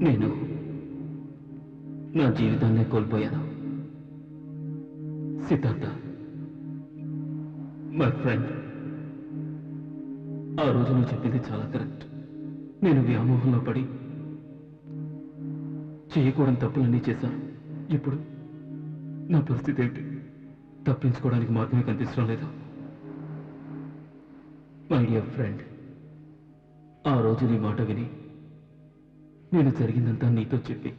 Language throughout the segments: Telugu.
నేను నా జీవితాన్నే కోల్పోయాను. సిద్ధార్థ, మై ఫ్రెండ్, ఆ రోజు నువ్వు చెప్పింది చాలా కరెక్ట్. నేను వ్యామోహంలో పడి చేయకూడని తప్పులన్నీ చేశాను. ఇప్పుడు నా పరిస్థితి ఏంటి? తప్పించుకోవడానికి మార్గమే కనిపించడం లేదు. మై డియర్ ఫ్రెండ్, ఆ రోజు నీ మాట విని నేను జరిగిందంతా నీతో చెప్పి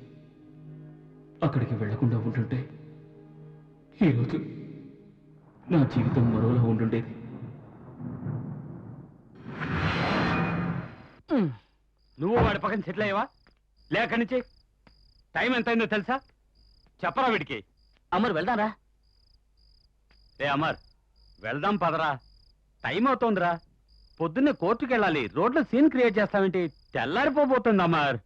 అక్కడికి వెళ్లకుండా ఉంటుంటే ఈరోజు నా జీవితం మరోలా ఉండుండేది. నువ్వు వాడి పక్కన సెటిల్ అయ్యావా? లేక నుంచి టైం ఎంత అయిందో తెలుసా? చెప్పరా వీడికి. అమర్ వెళ్దారా? ఏ అమర్, వెళ్దాం పదరా, టైం అవుతోందిరా. పొద్దున్నే కోర్టుకు వెళ్ళాలి. రోడ్లో సీన్ క్రియేట్ చేస్తావేంటి? తెల్లారిపోబోతుంది అమర్.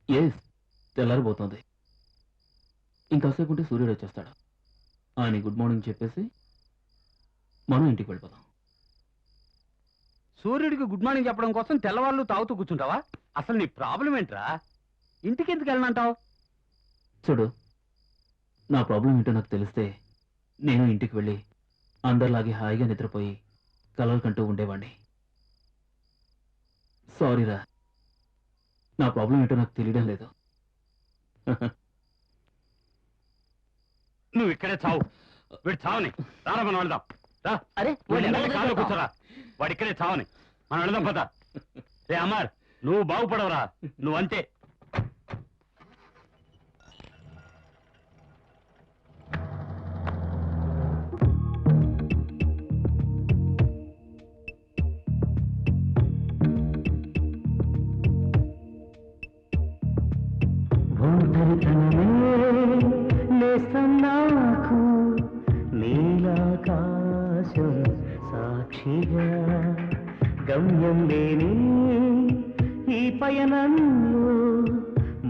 ఎస్, తెల్లారిపోతుంది. ఇంకాసేపు ఉంటే సూర్యుడు వచ్చేస్తాడు. ఆయన గుడ్ మార్నింగ్ చెప్పేసి మనం ఇంటికి వెళ్ళిపోదాం. సూర్యుడికి గుడ్ మార్నింగ్ చెప్పడం కోసం తెల్లవాళ్ళు తాగుతూ కూర్చుంటావా? అసలు నీ ప్రాబ్లం ఏంట్రా? ఇంటికి ఎందుకు వెళ్ళనంటావు? చూడు, నా ప్రాబ్లం ఏంటో నాకు తెలిస్తే నేను ఇంటికి వెళ్ళి అందరిలాగే హాయిగా నిద్రపోయి కలలు కంటూ ఉండేవాణ్ణి. సారీరా, నా ప్రాబ్లం ఏంటో నాకు తెలియడం లేదు. నువ్వు ఇక్కడే చావు. వీడు చావని రారా, మనం వెళ్దాం. రా. అరే కాళ్ళు కూర్చోరా. వాడు ఇక్కడే చావని మనం వెళ్దాం పద. రే అమర్, నువ్వు బాగుపడవరా, నువ్వంతే. నాకు నీలాకాశం సాక్షిగా గమ్యం లేని ఈ పయనంలో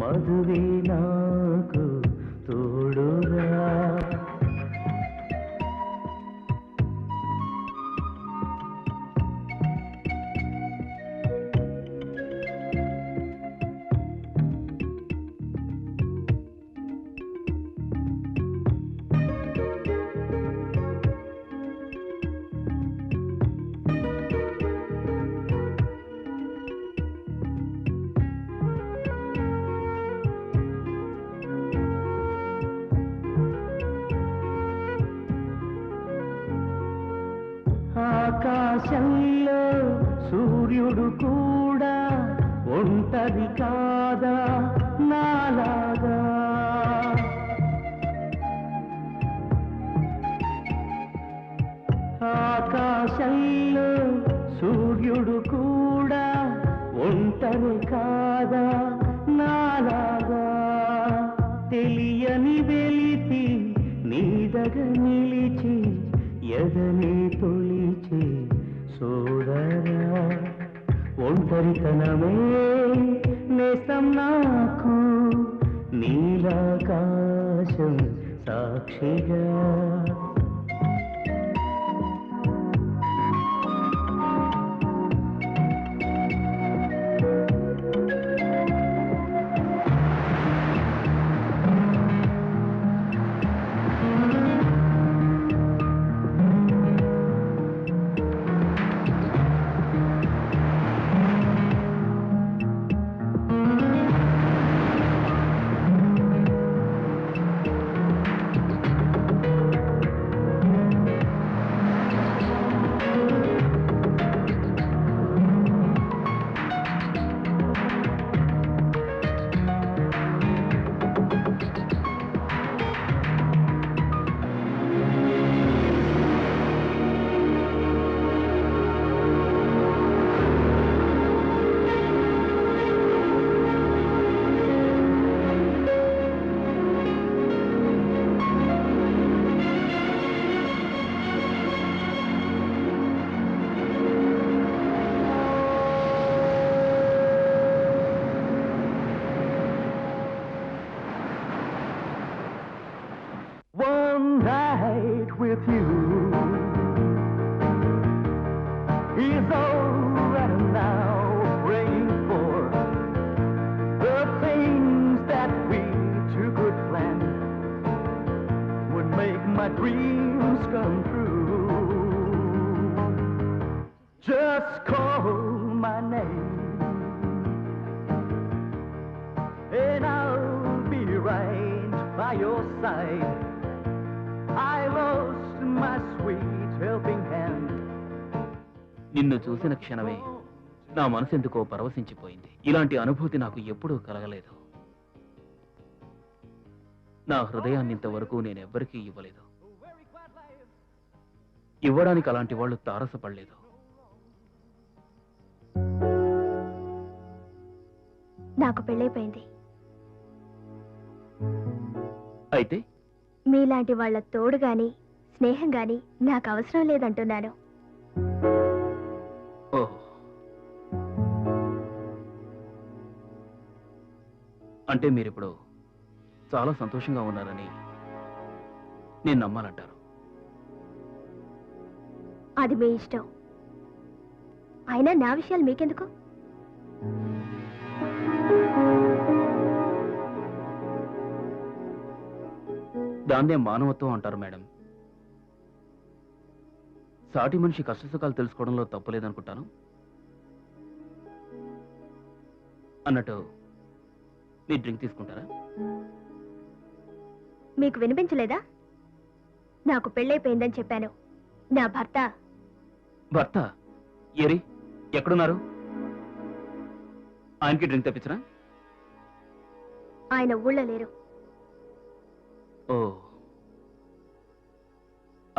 మధువే నాకు తోడురా. ఆకాశంలో సూర్యుడు కూడా ఒంటరి కాదా నాలాగా ఆకాశంలో సూర్యుడు కూడా ఒంటరి కాదా నాలాగా తెలియని వెలితి నీడగా నిలిచి ఎదనే తొలిచి సోదరా ఒంటరితనమే నేస్తం నాకు నీలాకాశం సాక్షిగా One night with you is all that I'm now praying for. The things that we two could plan would make my dreams come true. Just call my name and I'll be right by your side. I lost my sweet helping hand. నిన్ను చూసిన క్షణమే నా మనసు ఎందుకో పరవశించిపోయింది. ఇలాంటి అనుభూతి నాకు ఎప్పుడూ కలగలేదు. నా హృదయాన్ని ఇంతవరకు నేనెవ్వరికీ ఇవ్వలేదు. ఇవ్వడానికి అలాంటి వాళ్ళు తారసపడలేదు. నాకు పెళ్ళైపోయింది. అయితే మీలాంటి వాళ్ళ తోడు గాని స్నేహం గాని నాకు అవసరం లేదంటున్నాను. ఓహ్, అంటే మీరిప్పుడు చాలా సంతోషంగా ఉన్నారని నేను నమ్మాలంటారు. అది మీ ఇష్టం. అయినా నా విషయాలు మీకెందుకు? దాన్నే మానవత్వం అంటారు మేడం. సాటి మనిషి కష్టసుఖాలు తెలుసుకోవడంలో తప్పులేదనుకుంటాను. అన్నట్టు మీరు డ్రింక్ తీసుకుంటారా? మీకు వినిపించలేదా? నాకు పెళ్ళైపోయిందని చెప్పాను. నా భర్త భర్త ఏరి ఎక్కడున్నారు? ఆయనకి డ్రింక్ తెప్పించరా? ఆయన ఊళ్ళో లేరు. ఓ,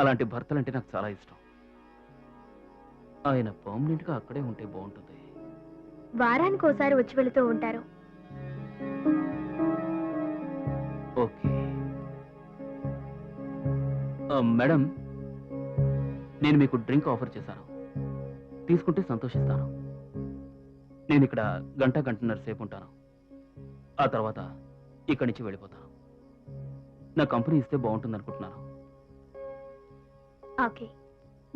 అలాంటి భర్తలంటే నాకు చాలా ఇష్టం. ఆయన పర్మనెంట్ గా అక్కడే ఉంటే బాగుంటుంది. వారానికి ఒకసారి వచ్చి వెళుతూ ఉంటారు. ఓకే మేడం, నేను మీకు డ్రింక్ ఆఫర్ చేశాను. తీసుకుంటే సంతోషిస్తాను. నేను ఇక్కడ గంటన్నర సేపు ఉంటాను. ఆ తర్వాత ఇక్కడి నుంచి వెళ్ళిపోతాను. నా కంపెనీ ఇస్తే బాగుంటుంది అనుకుంటున్నాను. ఓకే,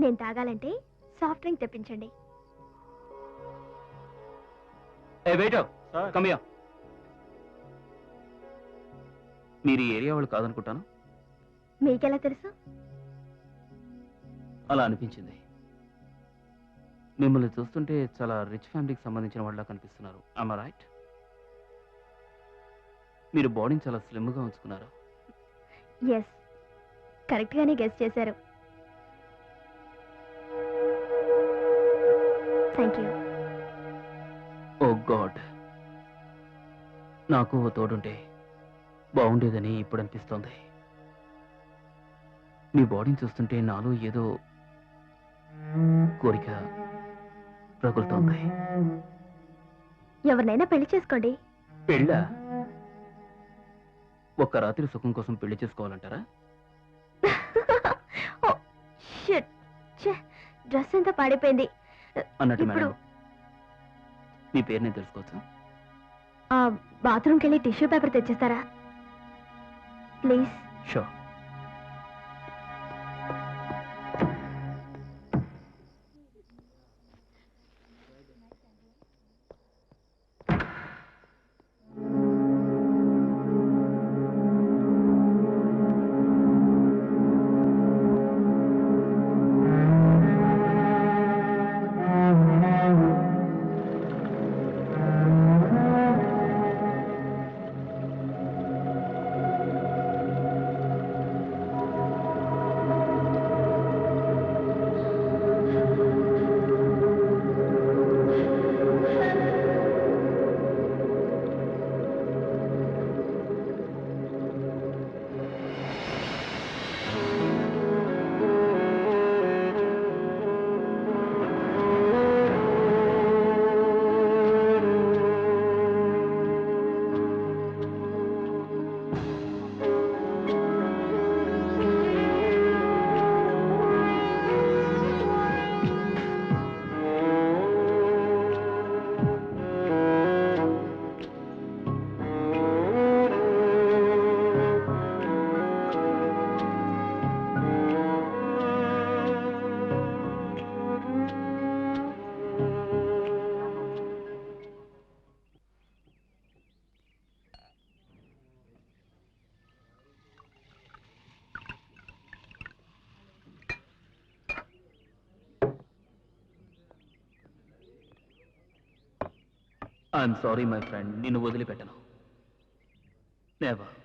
నేను తాగాలంటే సాఫ్ట్ డ్రింక్ తెప్పించండి. ఏ వెయిటర్, కమ్ హియర్. మీరు ఈ ఏరియా వాళ్ళు కాదనుకుంటాను. మీకెలా తెలుసు? అలా అనిపించింది. మిమ్మల్ని చూస్తుంటే చాలా రిచ్ ఫ్యామిలీకి సంబంధించిన వాళ్ళ కనిపిస్తున్నారు. am I right? మీరు బాడీని చాలా స్లిమ్గా ఉంచుకున్నారు. ఎస్, కరెక్ట్ గానే గెస్ చేశారు. Thank you. ఓ గాడ్, నాకు ఓ తోడుంటే బాగుండేదని ఇప్పుడు అనిపిస్తోంది. మీ బాడీని చూస్తుంటే నాలో ఏదో కోరిక రగులుతోంది. ఎవరినైనా పెళ్లి చేసుకోండి. పెళ్ళా? ఒక్క రాత్రి సుఖం కోసం పెళ్లి చేసుకోవాలంటారా? డ్రెస్ అంతా పాడైపోయింది. అన్నట్టు ఇప్పుడు మేడం, మీ పేరు నేను తెలుసుకోవచ్చు? బాత్రూమ్కి వెళ్ళి టిష్యూ పేపర్ తెచ్చిస్తారా please? Sure. I'm sorry my friend, నిన్ను వదిలిపెట్టను. నెవర్.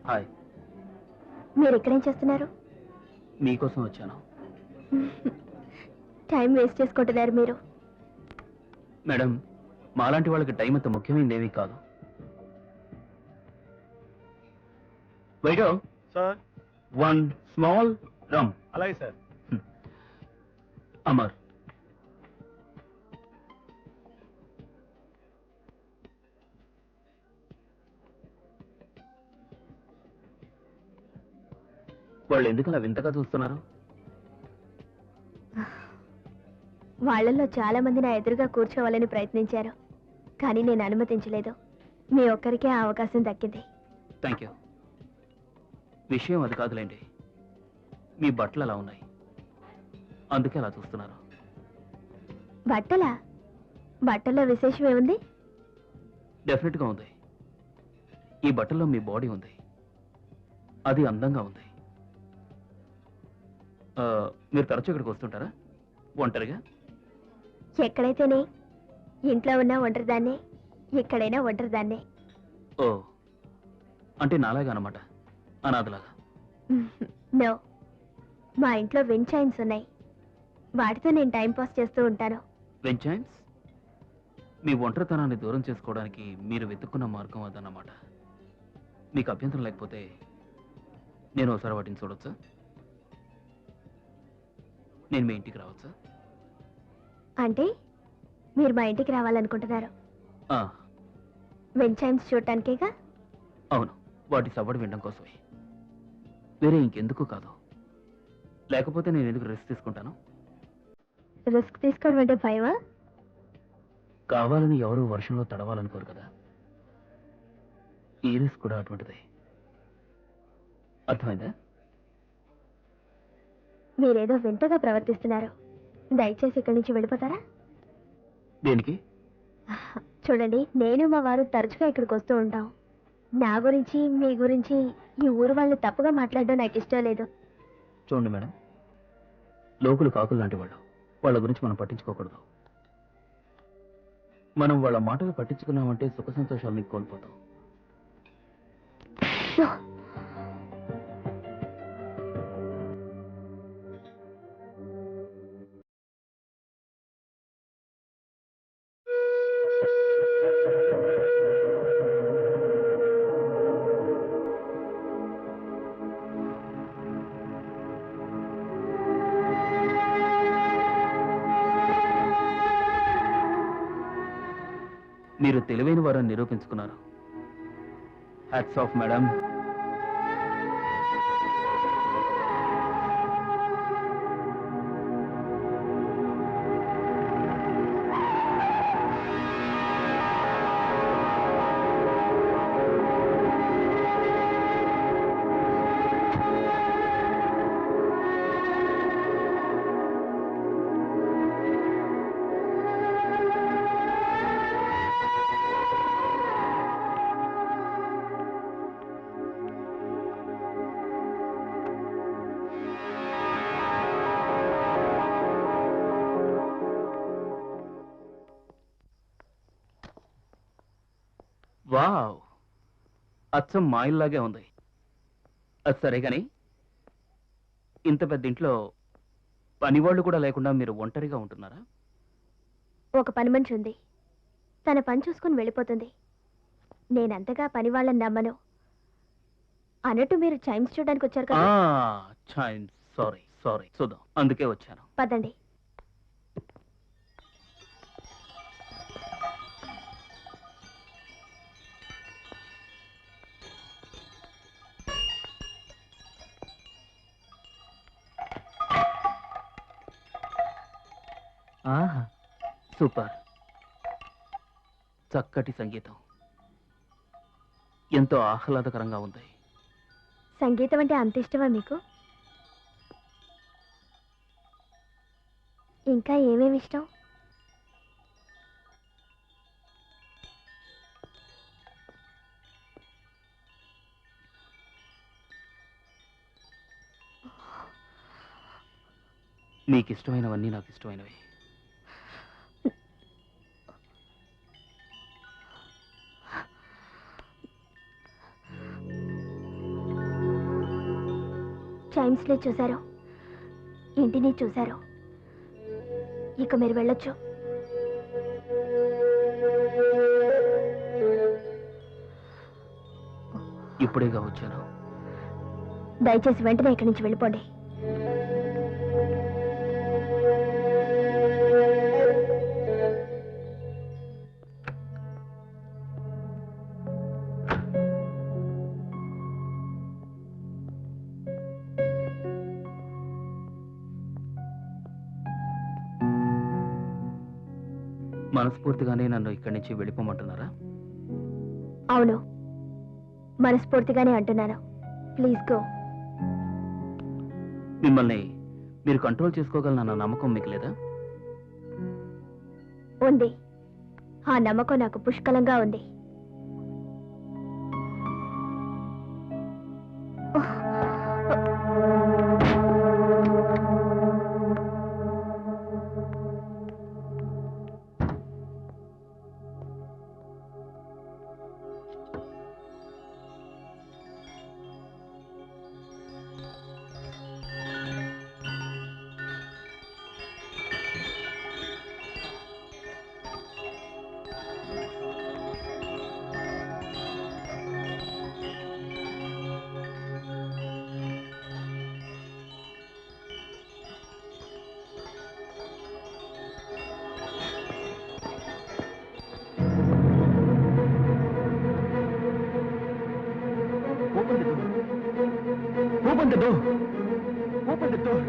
హాయ్. మీరు ఇక్కడేం చేస్తున్నారు? మీకోసం వచ్చాను. టైం వేస్ట్ చేసుకుంటున్నారు మీరు. మేడం, మాలాంటి వాళ్ళకి టైం అంత ముఖ్యమైనది ఏమీ కాదు. వైడో సార్, వన్ స్మాల్ రమ్. అలాగే సార్. అమర్, వాళ్ళు ఎందుకు అలా వింతగా చూస్తున్నారు? వాళ్ళల్లో చాలా మంది నా ఎదురుగా కూర్చోవాలని ప్రయత్నించారు, కానీ నేను అనుమతించలేదు. మీ ఒక్కరికే ఆ అవకాశం దక్కింది. Thank you. విషయం అది కాదులేండి, మీ బట్టలు అలా ఉన్నాయి, అందుకే అలా చూస్తున్నారు. బట్టలా? బట్టల్లో విశేషం ఏముంది? డెఫినెట్గా ఉంది. ఈ బట్టల్లో మీ బాడీ ఉంది, అది అందంగా ఉంది. మీరు తరచూ ఇక్కడికి వస్తుంటారా ఒంటరిగా? ఎక్కడైతేనే, ఇంట్లో ఉన్నా ఒంటరిదాన్నే, ఎక్కడైనా ఒంటరిదాన్నే. ఓ, అంటే నాలాగా అనమాట, అనాథలాగా. నో, మా ఇంట్లో విండ్ చైన్స్ ఉన్నాయి, వాటితో నేను టైం పాస్ చేస్తూ ఉంటాను. వెంచైన్స్? మీ ఒంటరితనాన్ని దూరం చేసుకోవడానికి మీరు వెతుక్కున్న మార్గం అదన్నమాట. మీకు అభ్యంతరం లేకపోతే నేను ఒకసారి వాటిని చూడొచ్చా? నేను మీ ఇంటికి రావచ్చా? అంటే మీరు మా ఇంటికి రావాలనుకుంటున్నారు? ఆ, విండ్ చైన్స్ చూడటానికేగా? అవును, వాటి సవ్వడి వినడం కోసమే, వేరే ఇంకెందుకు కాదు. లేకపోతే నేను ఎందుకు రిస్క్ తీసుకుంటాను? రిస్క్ తీసుకోవడం అంటే భయమా? కావాలని ఎవరు వర్షంలో తడవాలనుకోరు కదా, ఈ రిస్క్ కూడా అటువంటిదే. అర్థమైందా? మీరేదో వింతగా ప్రవర్తిస్తున్నారు. దయచేసి ఇక్కడి నుంచి వెళ్ళిపోతారా? దేనికి? చూడండి, నేను మా వారు తరచుగా ఇక్కడికి వస్తూ ఉంటాం. నా గురించి మీ గురించి ఈ ఊరు వాళ్ళు తప్పుగా మాట్లాడడం నాకు ఇష్టం లేదు. చూడండి మేడం, లోకులు కాకులు లాంటి వాళ్ళు, వాళ్ళ గురించి మనం పట్టించుకోకూడదు. మనం వాళ్ళ మాటలు పట్టించుకున్నామంటే సుఖ సంతోషాలని కోల్పోతాం. మీరు తెలివైన వారని నిరూపించుకున్నారు. Hats off madam. వావ్, అచ్చం మా ఇల్లాగే ఉంది. అది సరే కానీ, ఇంత పెద్ద ఇంట్లో పనివాళ్ళు కూడా లేకుండా మీరు ఒంటరిగా ఉంటున్నారా? ఒక పని మనిషి ఉంది, తన పని చూసుకుని వెళ్ళిపోతుంది. నేనంతగా పని వాళ్ళని నమ్మను. అన్నట్టు మీరు చైన్స్ చూడడానికి వచ్చారు కదా? సారీ సారీ, చూద్దాం, అందుకే వచ్చాను. పదండి. ఆహా, సూపర్. చక్కటి సంగీతం, ఎంతో ఆహ్లాదకరంగా ఉంది. సంగీతం అంటే అంత ఇష్టమా మీకు? ఇంకా ఏమేమి ఇష్టం? మీకు ఇష్టమైనవన్నీ నాకు ఇష్టమైనవి. చైమ్స్ని చూశారు, ఇంటిని చూశారు. ఇక మీరు వెళ్ళొచ్చు. ఇప్పుడేగా వచ్చాను. దయచేసి వెంటనే ఇక్కడి నుంచి వెళ్ళిపోండి. మనస్ఫూర్తిగానే నన్ను ఇక్కడి నుంచి వెళ్ళిపోమంటున్నారా? అవును, మనస్ఫూర్తిగానే అంటున్నాను. Please go. మిమ్మల్ని మీరు కంట్రోల్ చేసుకోగలనన్న నమ్మకం మీకు లేదా? ఉంది. ఆ నమ్మకం నాకు పుష్కలంగా ఉంది. Open the door. Open the door. Open the door.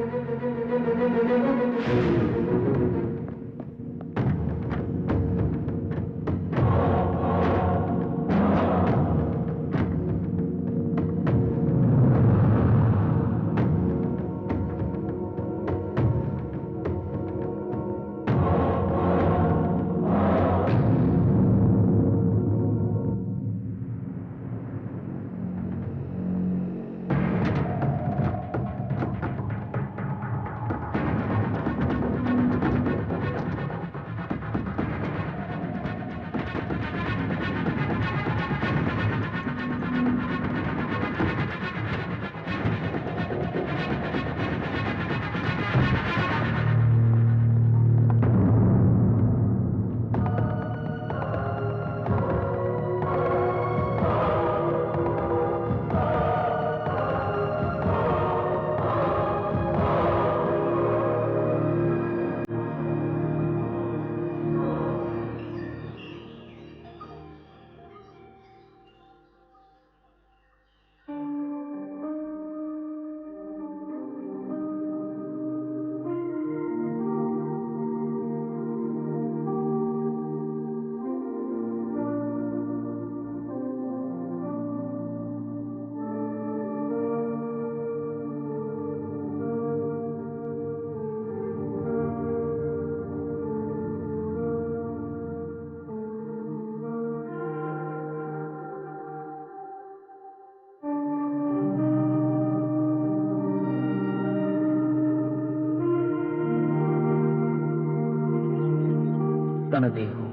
తన దేహం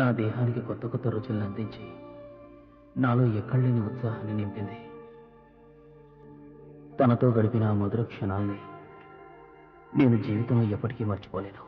నా దేహానికి కొత్త కొత్త రుచులను అందించి నాలో ఎక్కడలేని ఉత్సాహాన్ని నింపింది. తనతో గడిపిన ఆ మధుర క్షణాల్ని నేను జీవితంలో ఎప్పటికీ మర్చిపోలేను.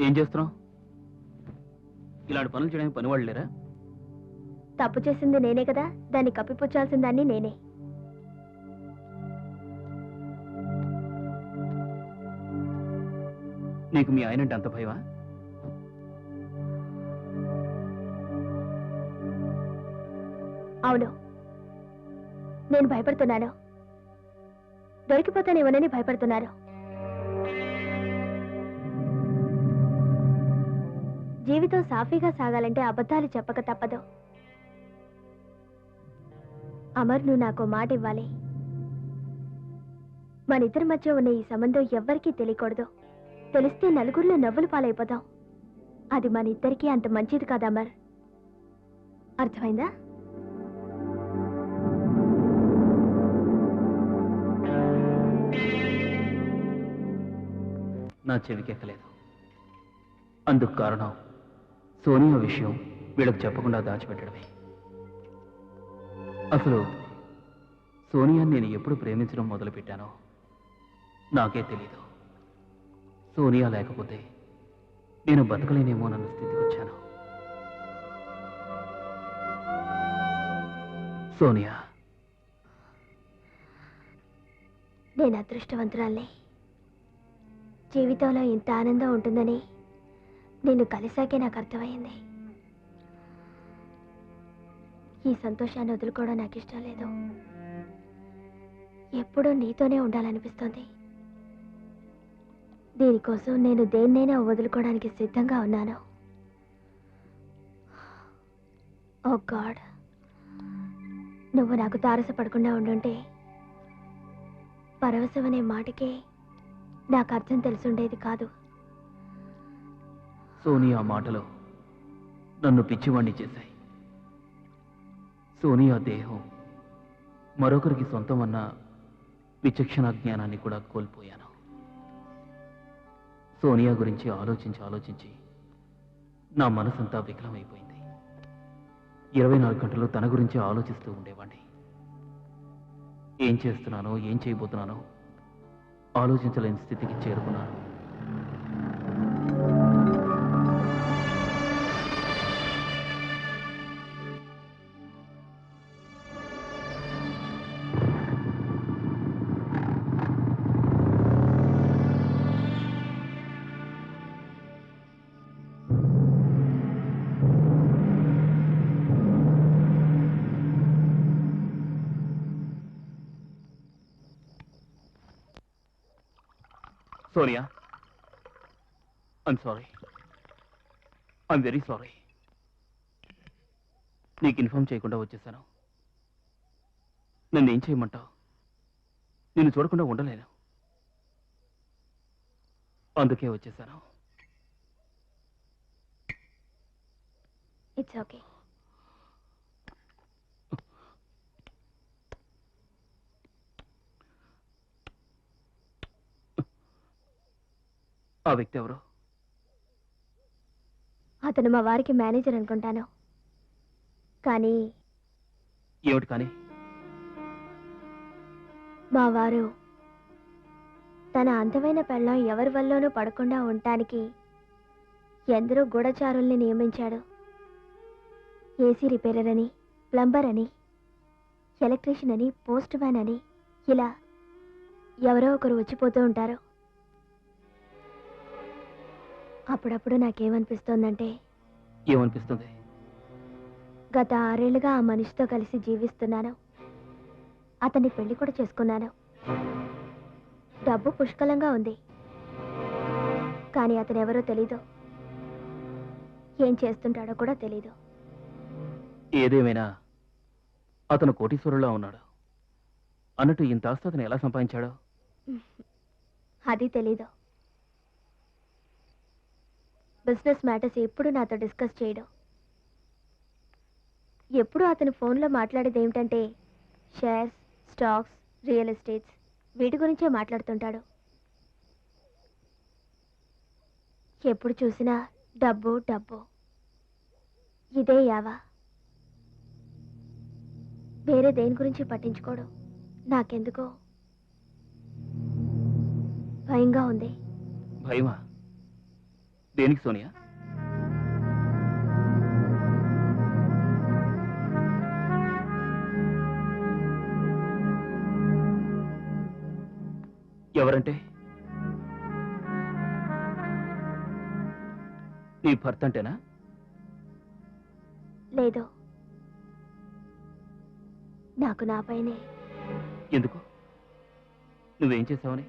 ఏం చేస్తున్నావు? ఇలాంటి పనులు చేయడానికి పనివాళ్ళు లేరా? తప్పు చేసింది నేనే కదా, దాన్ని కప్పిపుచ్చాల్సిన దాన్ని నేనే. నీకు మీ ఆయనంటే అంత భయమా? అవును, నేను భయపడుతున్నాను. దొరికిపోతానేమోనని భయపడుతున్నాను. జీవితం సాఫీగా సాగాలంటే అబద్ధాలు చెప్పక తప్పదు. అమర్, నువ్వు నాకు మాట ఇవ్వాలి. మనిద్దరి మధ్య ఉన్న ఈ సంబంధం ఎవ్వరికీ తెలియకూడదు. తెలిస్తే నలుగురిలో నవ్వులు పాలైపోతాం. అది మన ఇద్దరికీ అంత మంచిది కాదు అమర్. అర్థమైందా? నా చెవికెక్కలేదు. అందుకు కారణం సోనియా విషయం వీళ్ళకు చెప్పకుండా దాచిపెట్టడమే. అసలు సోనియాని నేను ఎప్పుడు ప్రేమించడం మొదలుపెట్టానో నాకే తెలీదు. సోనియా లేకపోతే నేను బతకలేనేమో నన్ను స్థితికి వచ్చాను. సోనియా, నేను అదృష్టవంతురాల్ని. జీవితంలో ఇంత ఆనందం ఉంటుందని నిన్ను కలిసాకే నాకు అర్థమైంది. ఈ సంతోషాన్ని వదులుకోవడం నాకు ఇష్టం లేదు. ఎప్పుడూ నీతోనే ఉండాలనిపిస్తోంది. దీనికోసం నేను దేన్నైనా వదులుకోవడానికి సిద్ధంగా ఉన్నాను. ఓ గాడ్, నువ్వు నాకు తారసపడకుండా ఉండుంటే పరవశం అనే మాటకే నాకు అర్థం తెలుసుండేది కాదు. సోనియా మాటలు నన్ను పిచ్చివాణ్ణి చేశాయి. సోనియా దేహం మరొకరికి సొంతం అన్న విచక్షణ జ్ఞానాన్ని కూడా కోల్పోయాను. సోనియా గురించి ఆలోచించి నా మనసంతా వికలమైపోయింది. 24 గంటలు తన గురించి ఆలోచిస్తూ ఉండేవాడిని. ఏం చేస్తున్నానో, ఏం చేయబోతున్నానో ఆలోచించలేని స్థితికి చేరుకున్నాను. Sonia, I'm sorry. I'm very sorry. నీకు ఇన్ఫార్మ్ చేయకుండా వచ్చేసాను. నన్ను ఏం చేయమంటావు? నిన్ను చూడకుండా ఉండలేను. అందుకే వచ్చేసాను. It's okay. ఆ వ్యక్తి ఎవరు? అతను మా వారికి మేనేజర్ అనుకుంటాను. కానీ ఏమిటి కానీ? మా వారు తన అందమైన పెళ్ళం ఎవరి వల్లోనూ పడకుండా ఉండటానికి ఎందరో గూఢచారుల్ని నియమించాడు. ఏసీ రిపేరర్ అని, ప్లంబర్ అని, ఎలక్ట్రీషియన్ అని, పోస్ట్ మ్యాన్ అని, ఇలా ఎవరో ఒకరు వచ్చిపోతూ ఉంటారు. అప్పుడప్పుడు నాకేమనిపిస్తోందంటే, ఏమనిపిస్తుంది? గత 6 ఏళ్లుగా ఆ మనిషితో కలిసి జీవిస్తున్నాను. అతన్ని పెళ్లి కూడా చేసుకున్నాను. డబ్బు పుష్కలంగా ఉంది. కానీ అతను ఎవరో తెలీదు. ఏం చేస్తుంటాడో కూడా తెలీదు. ఏదేమైనా అతను కోటీశ్వరులా ఉన్నాడు. అన్నట్టు ఇంత ఆస్తి అతను ఎలా సంపాదించాడో? అది తెలీదు. బిజినెస్ మ్యాటర్స్ ఎప్పుడు నాతో డిస్కస్ చేయడం. ఎప్పుడు అతను ఫోన్లో మాట్లాడేది ఏమిటంటే షేర్స్, స్టాక్స్, రియల్ ఎస్టేట్స్, వీటి గురించే మాట్లాడుతుంటాడు. ఎప్పుడు చూసినా డబ్బు డబ్బు, ఇదే యావా. వేరే దేని గురించి పట్టించుకోడు. నాకెందుకో భయంగా ఉంది. భయమా? దేనికి సోనియా? ఎవరంటే? నీ భర్త అంటేనా? లేదు, నాకు నా పైనే. ఎందుకు? నువ్వేం చేసావని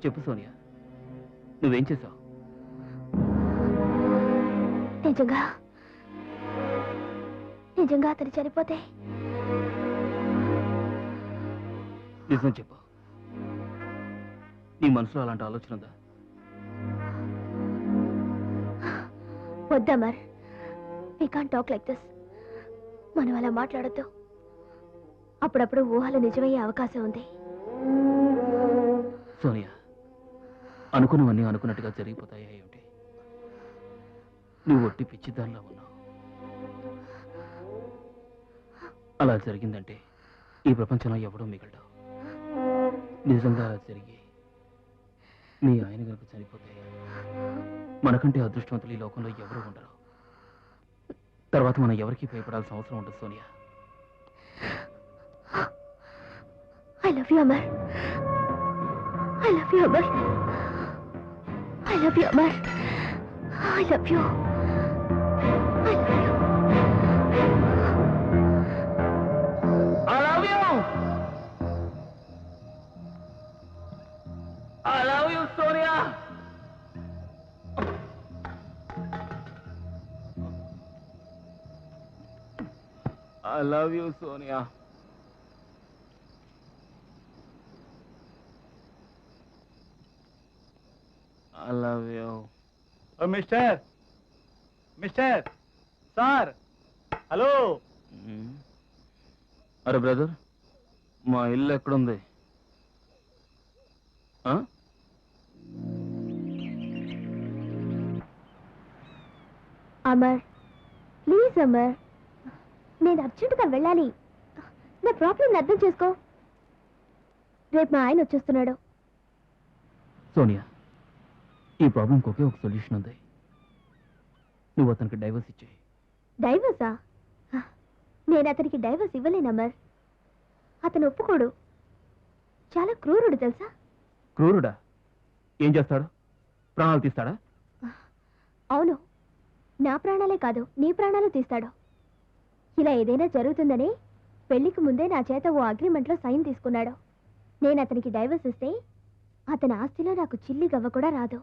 చెప్పు సోనియా, నువ్వేం చేసావు? నిజంగా నిజంగా అతను చనిపోతే నిజం చెప్పు. నీ మనసులో అలాంటి ఆలోచన ఉందా? వద్దా మర్, we can't talk like this. మనం అలా మాట్లాడొద్దు. అప్పుడప్పుడు ఊహలు నిజమయ్యే అవకాశం ఉంది. సోనియా, అనుకున్నవన్నీ అనుకున్నట్టుగా జరిగిపోతాయా ఏమిటి? నువ్వు ఒట్టి పిచ్చిదానిలా ఉన్నావు. అలా జరిగిందంటే ఈ ప్రపంచంలో ఎవడూ మిగలడు. నిజంగా అలా జరిగి నీ ఆయన కనుక చనిపోతే మనకంటే అదృష్టవంతులు ఈ లోకంలో ఎవరు ఉండరు. తర్వాత మనం ఎవరికి భయపడాల్సిన అవసరం ఉండదు Sonia. I love you Amar. I love you Amar. I love you Amar. I love you. I love you. I love you. I love you, Sonia. I love you, Sonia. I love you. Mister sir, hello. అరే బ్రదర్, మా ఇల్లు ఎక్కడుంది? ఆ? అమర్, ప్లీజ్ అమర్, నేను అర్జెంటుగా వెళ్ళాలి. నా ప్రాబ్లం అర్థం చేసుకో. రేపు మా ఆయన వచ్చేస్తున్నాడు. సోనియా, ఈ ప్రాబ్లంకి ఒకే ఒక సొల్యూషన్ ఉంది. నువ్వు అతనికి డైవర్స్ ఇచ్చేయి. డైవర్సా? నేను అతనికి డైవర్స్ ఇవ్వలేను అమర్. అతను ఒప్పుకోడు. చాలా క్రూరుడు తెలుసా? క్రూరుడా? ఏం చేస్తాడు? ప్రాణాలు తీస్తాడా? అవును, నా ప్రాణాలే కాదు నీ ప్రాణాలు తీస్తాడు. ఇలా ఏదైనా జరుగుతుందని పెళ్లికి ముందే నా చేత ఓ అగ్రిమెంట్లో సైన్ తీసుకున్నాడు. నేను అతనికి డైవర్స్ ఇస్తే అతని ఆస్తిలో నాకు చిల్లి గవ్వ కూడా రాదు.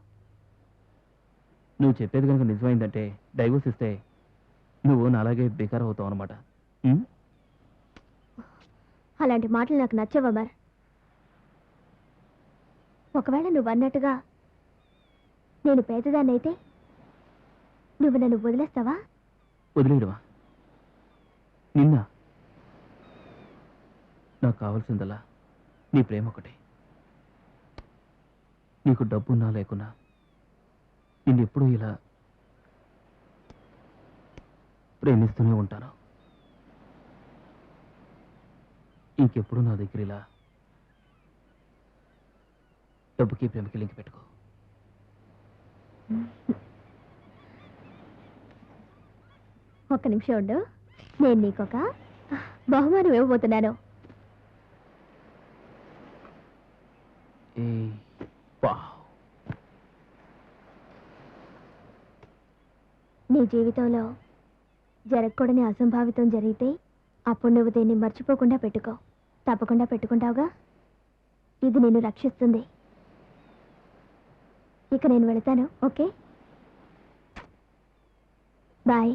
నువ్వు చెప్పేది కనుక నిజమైందంటే డైవర్స్ ఇస్తే నువ్వు నాలాగే బేకార్ అవుతావు అనమాట. అలాంటి మాటలు నాకు నచ్చవు అమర్. ఒకవేళ నువ్వు అన్నట్టుగా నేను పేదదాన్నైతే నువ్వు నన్ను వదిలేస్తావా? వదిలేయడమా? నిన్న నాకు కావాల్సిందలా నీ ప్రేమ ఒకటే. నీకు డబ్బున్నా లేకున్నా నిన్నెప్పుడూ ఇలా ప్రేమిస్తూనే ఉంటాను. ఇంకెప్పుడు నా దగ్గర ఇలా డబ్బుకి ప్రేమకి లింక్ పెట్టుకో. ఒక్క నిమిషం ఉండు, నేను నీకొక బహుమానం ఇవ్వబోతున్నాను. నీ జీవితంలో జరగకూడని అసంభావితం జరిగితే అప్పుడు నువ్వు దీన్ని మర్చిపోకుండా పెట్టుకో. తప్పకుండా పెట్టుకుంటావుగా? ఇది నిన్ను రక్షిస్తుంది. ఇక నేను వెళతాను. Okay, bye.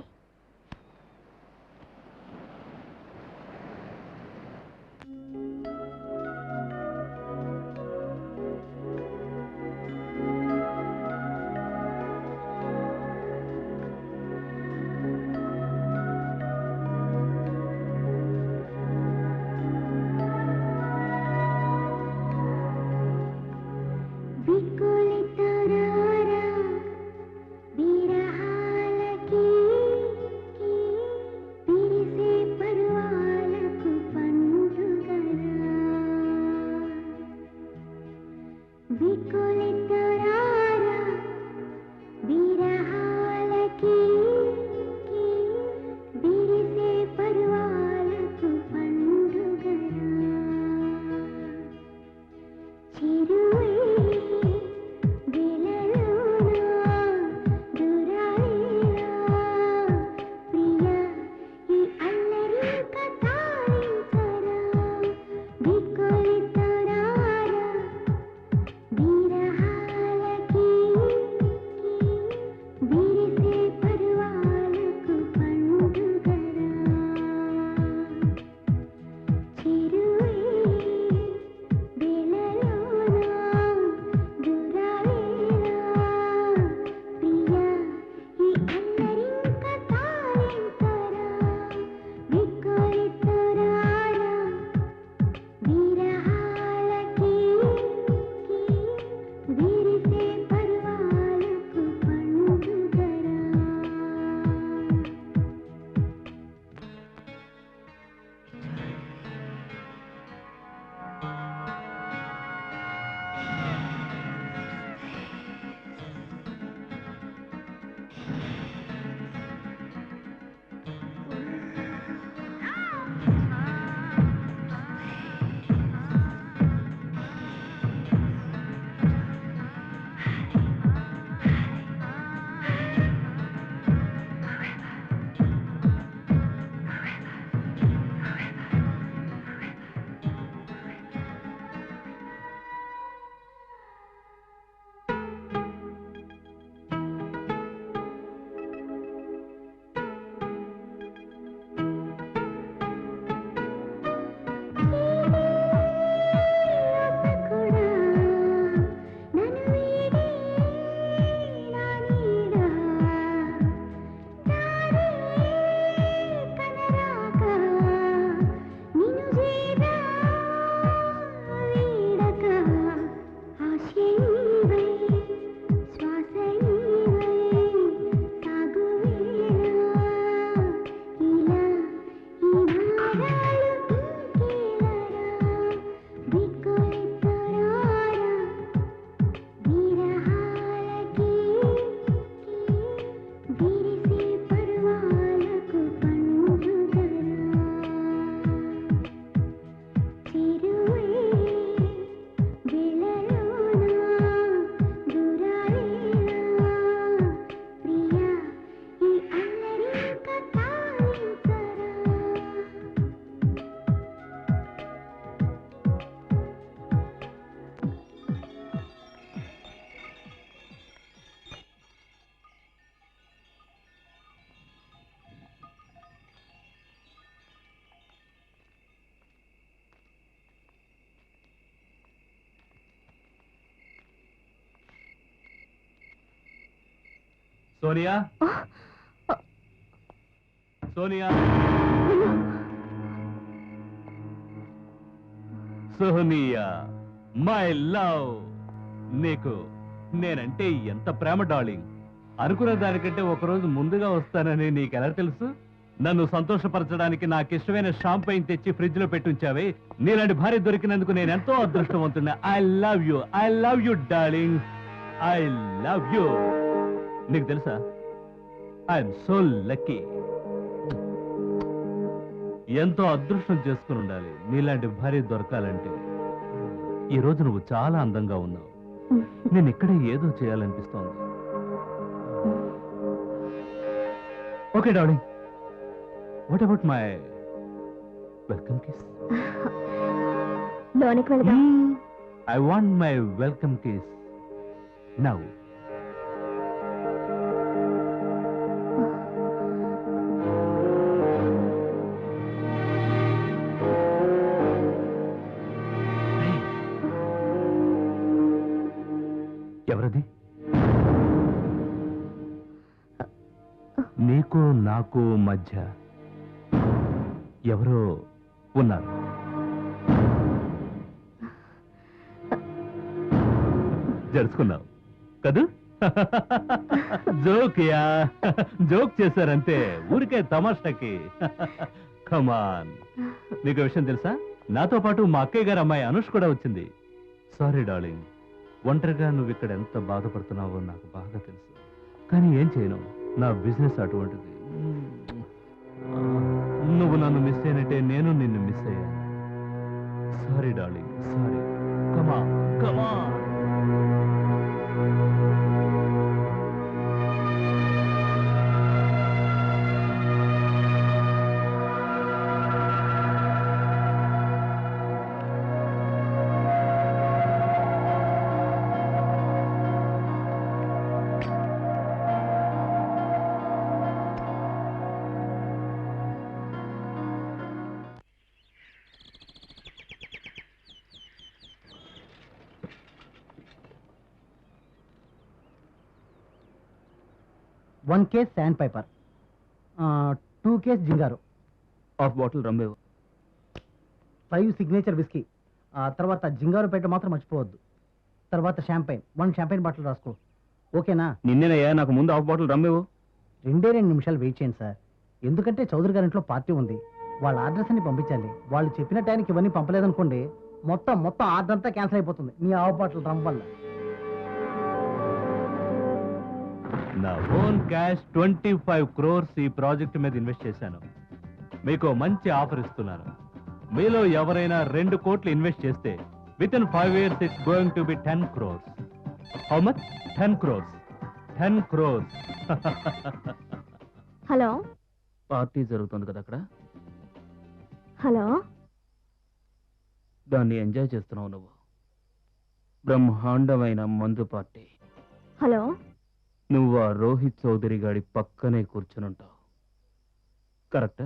Sonia Sonia Sonia my love, నీకు నేనంటే ఎంత ప్రేమ డార్లింగ్. అనుకున్న దానికంటే ఒకరోజు ముందుగా వస్తానని నీకెలా తెలుసు? నన్ను సంతోషపరచడానికి నాకు ఇష్టమైన షాంపైన్ తెచ్చి ఫ్రిడ్జ్ లో పెట్టుంచావే. నీలాంటి భార్య దొరికినందుకు నేను ఎంతో అదృష్టవంతున్నా. I love you darling, I love you. నీకు తెలుసా, ఐఎమ్ సో లక్కీ. ఎంతో అదృష్టం చేసుకుని ఉండాలి నీలాంటి భార్య దొరకాలంటే. ఈ రోజు నువ్వు చాలా అందంగా ఉన్నావు. నేను ఇక్కడే ఏదో చేయాలనిపిస్తోంది. Okay darling, what about my welcome kiss? లోనికి వెళ్దాం. I want my welcome kiss now. ఎవరది? నీకు నాకు మధ్య ఎవరో ఉన్నారు. జరుచుకున్నావు కదూ? జోక్యా, జోక్ చేశారంతే, ఊరికే తమాషాకి. కమాన్. నీకు విషయం తెలుసా, నాతో పాటు మా అక్కయ్య గారు అమ్మాయి అనుష్ కూడా వచ్చింది. సారీ డార్లింగ్, ఒంటరిగా నువ్వు ఇక్కడ ఎంత బాధపడుతున్నావో నాకు బాగా తెలుసు. కానీ ఏం చేయను, నా బిజినెస్ అటువంటిది. నువ్వు నన్ను మిస్ అయినట్టే నేను నిన్ను మిస్ అయ్యాను. Sorry darling, sorry. కమా కమా. One case sand paper, 2 case జింగారు, హాఫ్ బాటిల్ రమ్మేవు. 5 సిగ్నేచర్ విస్కీ, తర్వాత జింగారు పెట్ట మాత్రం మర్చిపోవద్దు. తర్వాత షాంపైన్, 1 షాంపైన్ బాటిల్ రాసుకో. ఓకేనా? నిన్నేనయ్యా, నాకు ముందు హాఫ్ బాటిల్ రమ్మేవు. 2 నిమిషాలు వెయిట్ చేయండి సార్, ఎందుకంటే చౌదరి గారింట్లో పార్టీ ఉంది. వాళ్ళ అడ్రస్ అన్ని పంపించాలి. వాళ్ళు చెప్పిన టైంకి ఇవన్నీ పంపలేదనుకోండి, మొత్తం ఆర్డర్ అంతా క్యాన్సిల్ అయిపోతుంది మీ హాఫ్ బాటిల్ రమ్ వల్ల. నా ఓన్ క్యాష్ 25 crores ఈ ప్రాజెక్ట్ మీద ఇన్వెస్ట్ చేశాను. మీకు మంచి ఆఫర్ ఇస్తున్నాను. మీలో ఎవరైనా 2 కోట్లు ఇన్వెస్ట్ చేస్తే with in 5 years it's going to be 10 crores. How much? 10 crores. 10 crores. Hello party జరుగుతుంది కదా అక్కడ, హలో. దాన్ని ఎంజాయ్ చేస్తున్నావు నువ్వు. బ్రహ్మాండమైన మందు పార్టీ. హలో నువ్వు ఆ రోహిత్ చౌదరి గాడి పక్కనే కూర్చునుంటావు, కరెక్టా?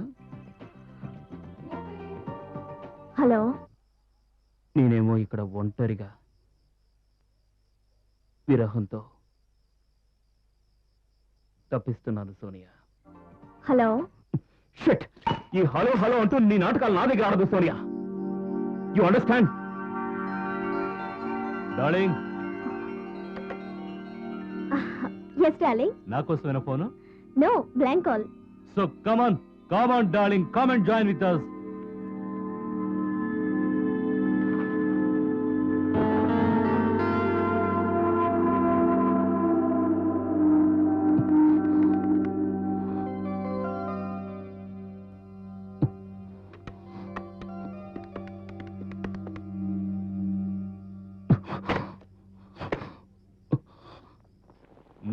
హలో నేనేమో ఇక్కడ ఒంటరిగా విరహంతో తప్పిస్తున్నాను సోనియా. Hello shit! ఈ హలో హలో అంటూ నీ నాటకాలు నా దగ్గర ఆడదు Sonia. You understand? Darling, yes darling. నా కోసమైనా phone? No, blank call. So come on darling, come and join with us.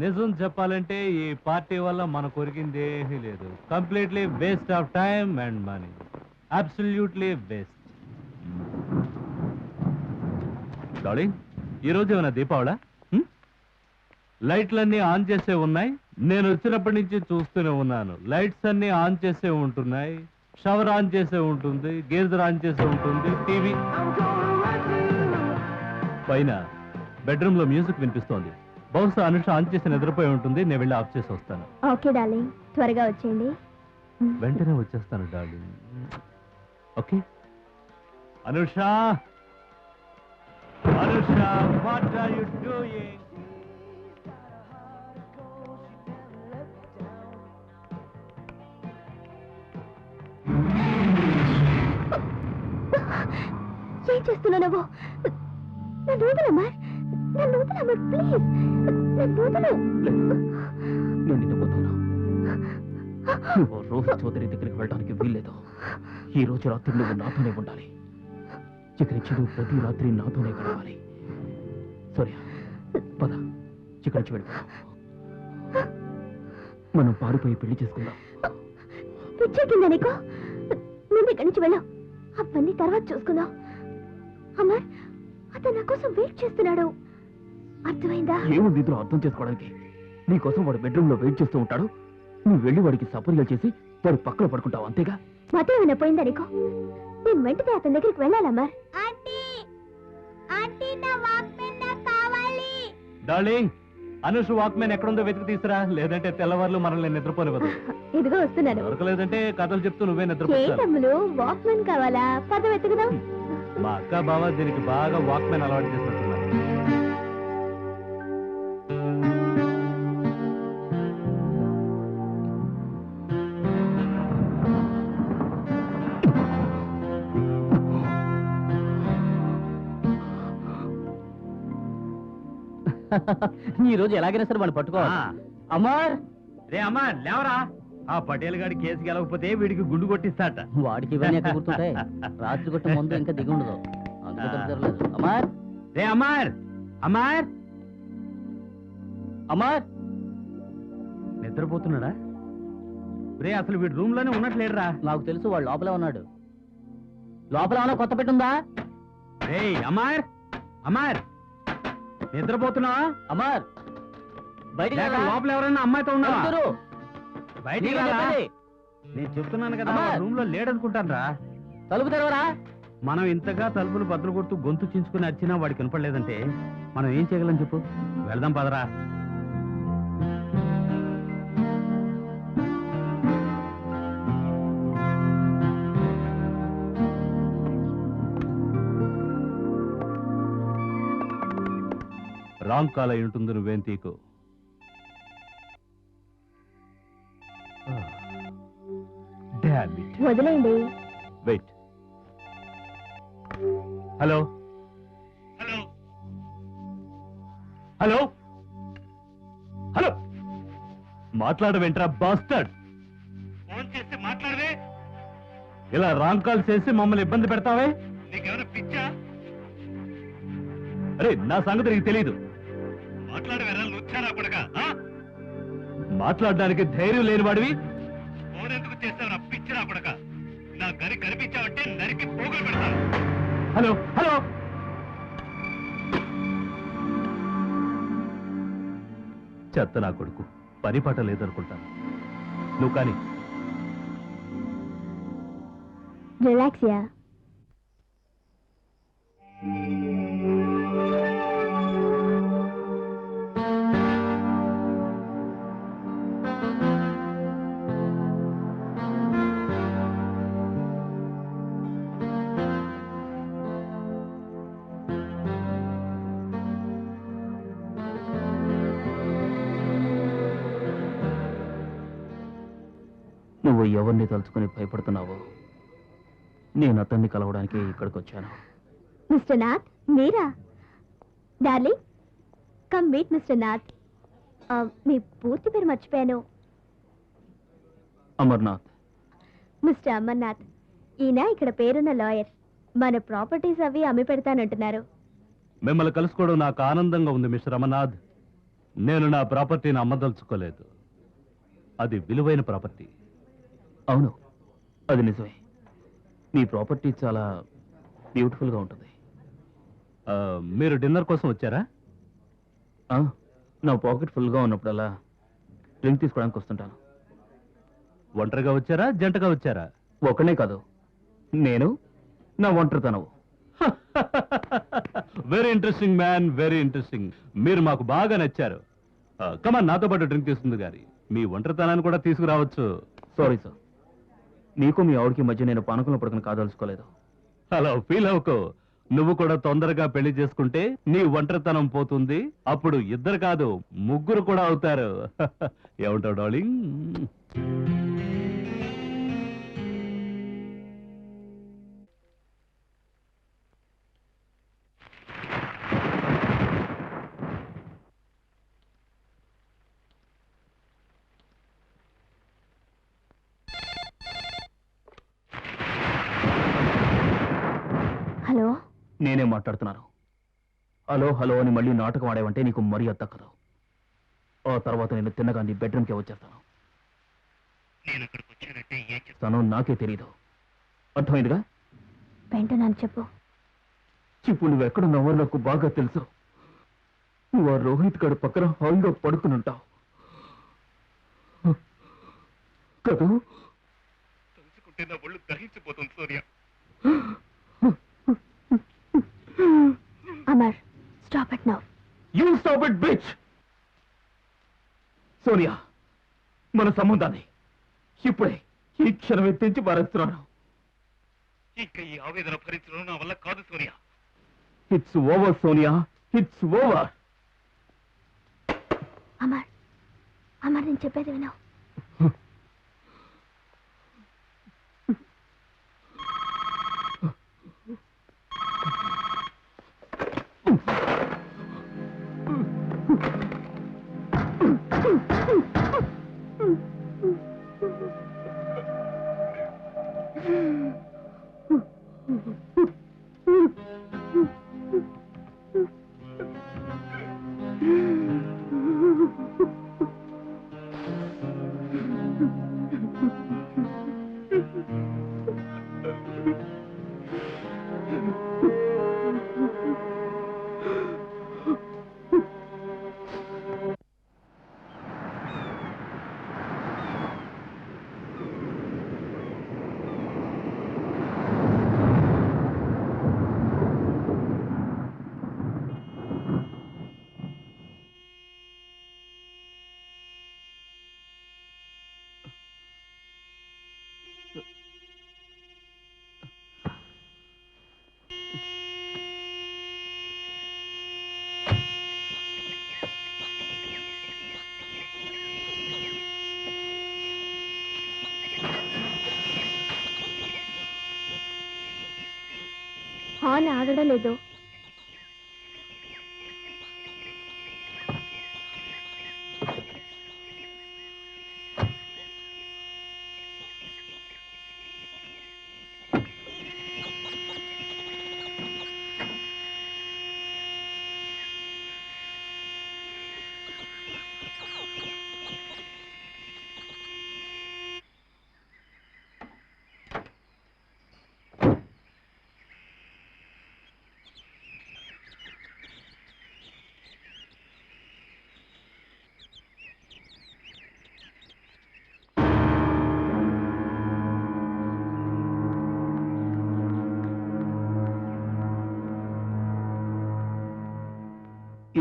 నిజం చెప్పాలంటే ఈ పార్టీ వల్ల మన కొరికింది ఏమీ లేదు. Completely waste of time and money. Absolutely waste. Darling, ఈరోజు ఏమైనా దీపావళా? లైట్లన్నీ ఆన్ చేసే ఉన్నాయి. నేను వచ్చినప్పటి నుంచి చూస్తూనే ఉన్నాను. లైట్స్ అన్ని ఆన్ చేసే ఉంటున్నాయి, షవర్ ఆన్ చేసే ఉంటుంది, గీజర్ ఆన్ చేసే ఉంటుంది, టీవీ పైన బెడ్రూమ్ లో మ్యూజిక్ వినిపిస్తోంది. బహుశా అనుష ఆన్ చేసి నిద్రపోయి ఉంటుంది, నేను వెళ్ళి ఆఫ్ చేసి వస్తాను. ఓకే డార్లింగ్, త్వరగా వచ్చేయండి. వెంటనే వచ్చేస్తాను darling. Okay Anusha, Anusha, what are you doing? ఏం చేస్తున్నావు నువ్వు? నన్ను వదలమ్మా, నన్ను వదలమ్మా, ప్లీజ్ నన్ను వదలు. నేను నిద్రపోతాను. నువ్వు రోజు చౌదరి దగ్గరికి వెళ్ళడానికి వీల్లేదు. ఈ రోజు రాత్రి నువ్వు నాతోనే ఉండాలి. ఇక్కడి నుంచి నువ్వు ప్రతి రాత్రి నాతోనే గడవాలి. సూర్య, పద, ఇక్కడి నుంచి వెళ్ళిపోదాం. మనం పారిపోయి పెళ్లి చేసుకుందాం. పిచ్చెక్కిందా నీకు? ముందు ఇక్కడి నుంచి వెళ్ళావు, అవన్నీ తర్వాత చూసుకుందాం. అమర్, అతను నా కోసం వెయిట్ చేస్తున్నాడు, అర్థమైందా? ఏముంది ఇందులో అర్థం చేసుకోవడానికి? నీకోసం వాడు బెడ్రూమ్ లో వెయిట్ చేస్తూ ఉంటాడు. నువ్వు వెళ్ళి వాడికి సపర్యలు చేసి వాడి పక్కన పడుకుంటావు, అంతేగా? మతం ఏమైనా పోయిందా నీకు? నేను వెంటనే అతని దగ్గరికి వెళ్ళాలమ్మా. డార్లింగ్, అనుష వాక్మెన్ ఎక్కడుందో వెతికి తీసురా, లేదంటే తెల్లవారులు మనల్ని నిద్రపోనివ్వదు. ఇదిగో వస్తున్నాను. దొరకలేదంటే కథలు చెప్తూ నువ్వే నిద్రపోతావు. తమ్ముడు, వాక్మెన్ కావాలా? పద వెతుకుదాం. మా అక్క బావ దీనికి బాగా వాక్మెన్ అలవాటు చేసినట్టున్నారు. ఈ రోజు ఎలాగైనా సరే వాడిని పట్టుకోవాలి. అమర్, రే అమ్మా లేవరా, ఆ పటేల్ గాడి కేసు గెలవకపోతే వీడికి గుండు కొట్టిస్తాట. వాడికి ఇవన్నీ ఎక్కడ గుర్తుంటాయి? రాత్రి కొట్టే ముందు ఇంకా దిగి ఉండదు, అందుకే జరగలేదు. అమర్, రే అమ్మార్, అమ్మార్, అమర్, నిద్రపోతున్నాడా? రే అసలు వీడు రూమ్ లోనే ఉన్నట్లేడురా. నాకు తెలుసు వాడు లోపలే ఉన్నాడు. లోపల ఏమైనా కొత్త పెట్టుందా? రే అమ్మార్, అమ్మార్, నిద్రపోతున్నావా? అమర్, బయటికి లేక రా. లోపల ఎవరైనా అమ్మాయితో ఉన్నావా? అందరూ. బయటికి నీకే రారా? చెప్పేది. నేను చెప్తున్నాను కదా, అమ్మార్. రూమ్ లో లేడనుకుంటాను రా. తలుపు తెరవరా. మనం ఇంతగా తలుపులు బద్దలు కొడుతూ గొంతు చించుకుని అరిచినా వాడికి కనపడలేదంటే మనం ఏం చేయగలం చెప్పు? వెళ్దాం పదరా. రాంగ్ కాల్ అయి ఉంటుంది, నువ్వేం తీకు. వదిలేయండి. Wait. Hello hello hello hello, మాట్లాడవేంట్రా బాస్టర్డ్? ఫోన్ చేస్తే మాట్లాడవే. ఇలా రాంగ్ కాల్ చేసి మమ్మల్ని ఇబ్బంది పెడతావే? నీకేమైనా పిచ్చా? అరే నా సంగతి నీకు తెలీదు. మాట్లాడవేరా లుచ్చారా పడక? మాట్లాడడానికి ధైర్యం లేని వాడివి ఫోన్ ఎందుకు చేస్తావురా పిచ్చిరా పడక? నా గరి కనిపించావంటే నరికి పోగులు పెడతాను. హలో హలో, చెత్త నా కొడుకు, పని పాట లేదనుకుంటాను. నువ్వు కానీ రిలాక్స్ యా. నువ్వు ఎవరిని తలుచుకుని భయపడుతున్నావో నేను అతన్ని కలవడానికి ఇక్కడికి వచ్చాను. మిస్టర్ నాథ్, మీరా? Darling, come meet Mr Nath. మీ పూర్తి పేరు మర్చిపోయాను. అమర్నాథ్. మిస్టర్ అమర్నాథ్, ఈయన ఇక్కడ పేరున్న లాయర్. మన ప్రాపర్టీస్ అవి అమ్మి పెడతానంటున్నారు. మిమ్మల్ని కలుసుకోవడం నాకు ఆనందంగా ఉంది మిస్టర్ అమర్నాథ్. నేను నా ప్రాపర్టీని అమ్మదలుచుకోలేదు, అది విలువైన ప్రాపర్టీ. అవును, అది నిజమే. మీ ప్రాపర్టీ చాలా బ్యూటిఫుల్గా ఉంటుంది. మీరు డిన్నర్ కోసం వచ్చారా? నా పాకెట్ ఫుల్గా ఉన్నప్పుడల్లా డ్రింక్ తీసుకోవడానికి వస్తుంటాను. ఒంటరిగా వచ్చారా, జంటగా వచ్చారా? ఒకనే కాదు, నేను, నా ఒంటరితనం. Very interesting man, very interesting. మీరు మాకు బాగా నచ్చారు. కమాన్, నాతో పాటు డ్రింక్ తీసుకుంది గారి. మీ ఒంటరితనాన్ని కూడా తీసుకురావచ్చు. సారీ సార్, నీకు మీ ఆవిడకి మధ్య నేను పానకంలో పడుకుని కాదలుచుకోలేదు. హలో, ఫీల్ అవ్వకు. నువ్వు కూడా తొందరగా పెళ్లి చేసుకుంటే నీ ఒంటరితనం పోతుంది. అప్పుడు ఇద్దరు కాదు, ముగ్గురు కూడా అవుతారు. ఏమంటావు డార్లింగ్? హలో, నేనే మాట్లాడుతున్నాను. హలో హలో అని మళ్ళీ నాటకం ఆడేవంటే నీకు మర్యాద తక్కదు. ఆ తర్వాత నేను తిన్నగా నీ బెడ్రూమ్కే వచ్చేస్తాను. నేను అక్కడికి వచ్చానంటే ఏం చేస్తానో నాకే తెలీదు. అర్థమైందిగా? వింటున్నాను, చెప్పు. ఇప్పుడు నువ్వు ఎక్కడున్నావో నాకు బాగా తెలుసు. నువ్వు ఆ రోహిత్ గడు పక్కన హాయిగా పడుకుని ఉంటావు కదూ? తలుచుకుంటే నా ఒళ్ళు దహించిపోతుంది Surya. Amar, stop it now. You stop it bitch. Sonia, మన సంబంధాన్ని ఇప్పుడే ఈ క్షణమే తెంచి పారేస్తున్నాను. ఇంకా ఈ ఆవేదన భరించడం నా వల్ల కాదు Sonia. It's over Sonia, it's over. Amar, Amar, నేను చెప్పేది విను. హార్న్ ఆగడం లేదు.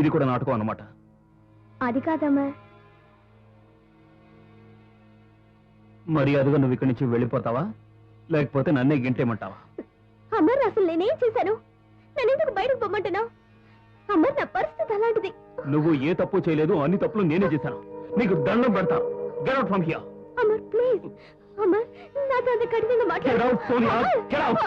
ఇది కూడా నాటకం అన్నమాట. అది కాదమ్మా. మర్యాదగా నువ్వు ఇక్కడి నుంచి వెళ్ళిపోతావా, లేకపోతే నన్నే గింటేమంటావా? అమర్, అసలు నేనేం చేశాను? నన్ను ఎందుకు బయటకు పొమ్మంటున్నావు? అమర్, నా పరిస్థితి అలాంటిది. నువ్వు ఏ తప్పు చేయలేదు, అన్ని తప్పులు నేనే చేశాను. నీకు దండం పెడతాను. Get out from here. Amar, please. Amar, నాతో అంత కఠినంగా Get out, Sonia. Get out.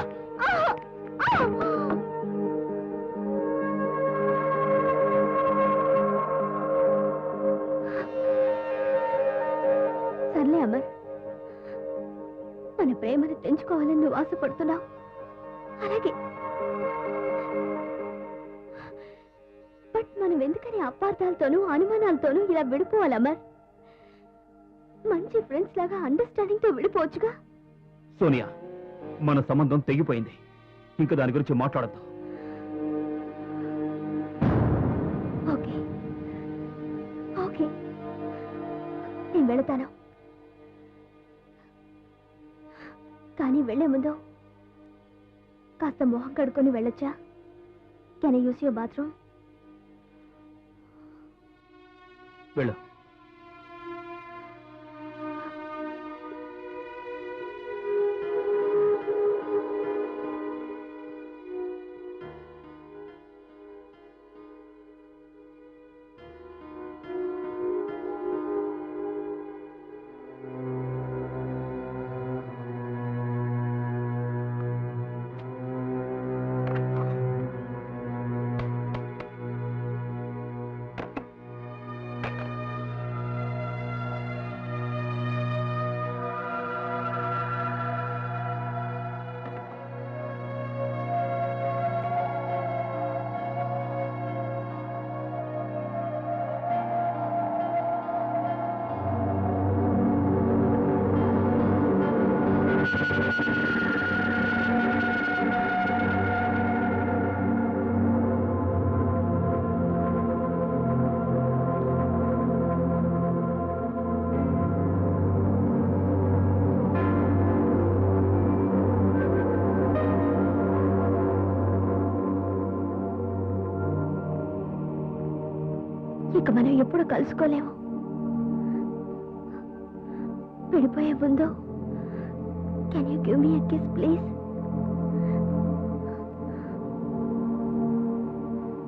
సర్లే అమర్, మన ప్రేమను తెంచుకోవాలని నువ్వు ఆశపడుతున్నావు. అలాగే, బట్ మనం ఎందుకని అపార్థాలతోనూ అనుమానాలతోనూ ఇలా విడిపోవాలి అమర్? మంచి ఫ్రెండ్స్ లాగా అండర్స్టాండింగ్ తో విడిపోవచ్చుగా. సోనియా, మన సంబంధం తెగిపోయింది. ఇంకా దాని గురించి మాట్లాడద్దు. ఓకే ఓకే, నేను వెళతాను. కానీ వెళ్లే ముందు కాస్త మొహం కడుక్కొని వెళ్ళొచ్చా? Sonia, can I use your bathroom? వెళ్ళు. ఇక మనం ఎప్పుడు కలుసుకోలేము. విడిపోయే ముందు can you give me a kiss please?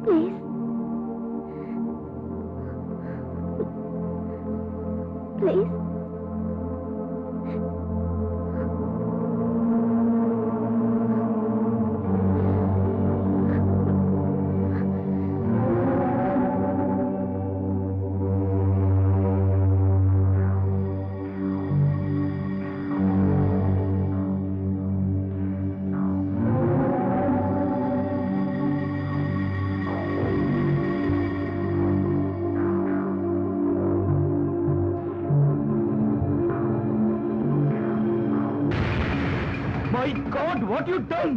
Please. Please. My God, what you done?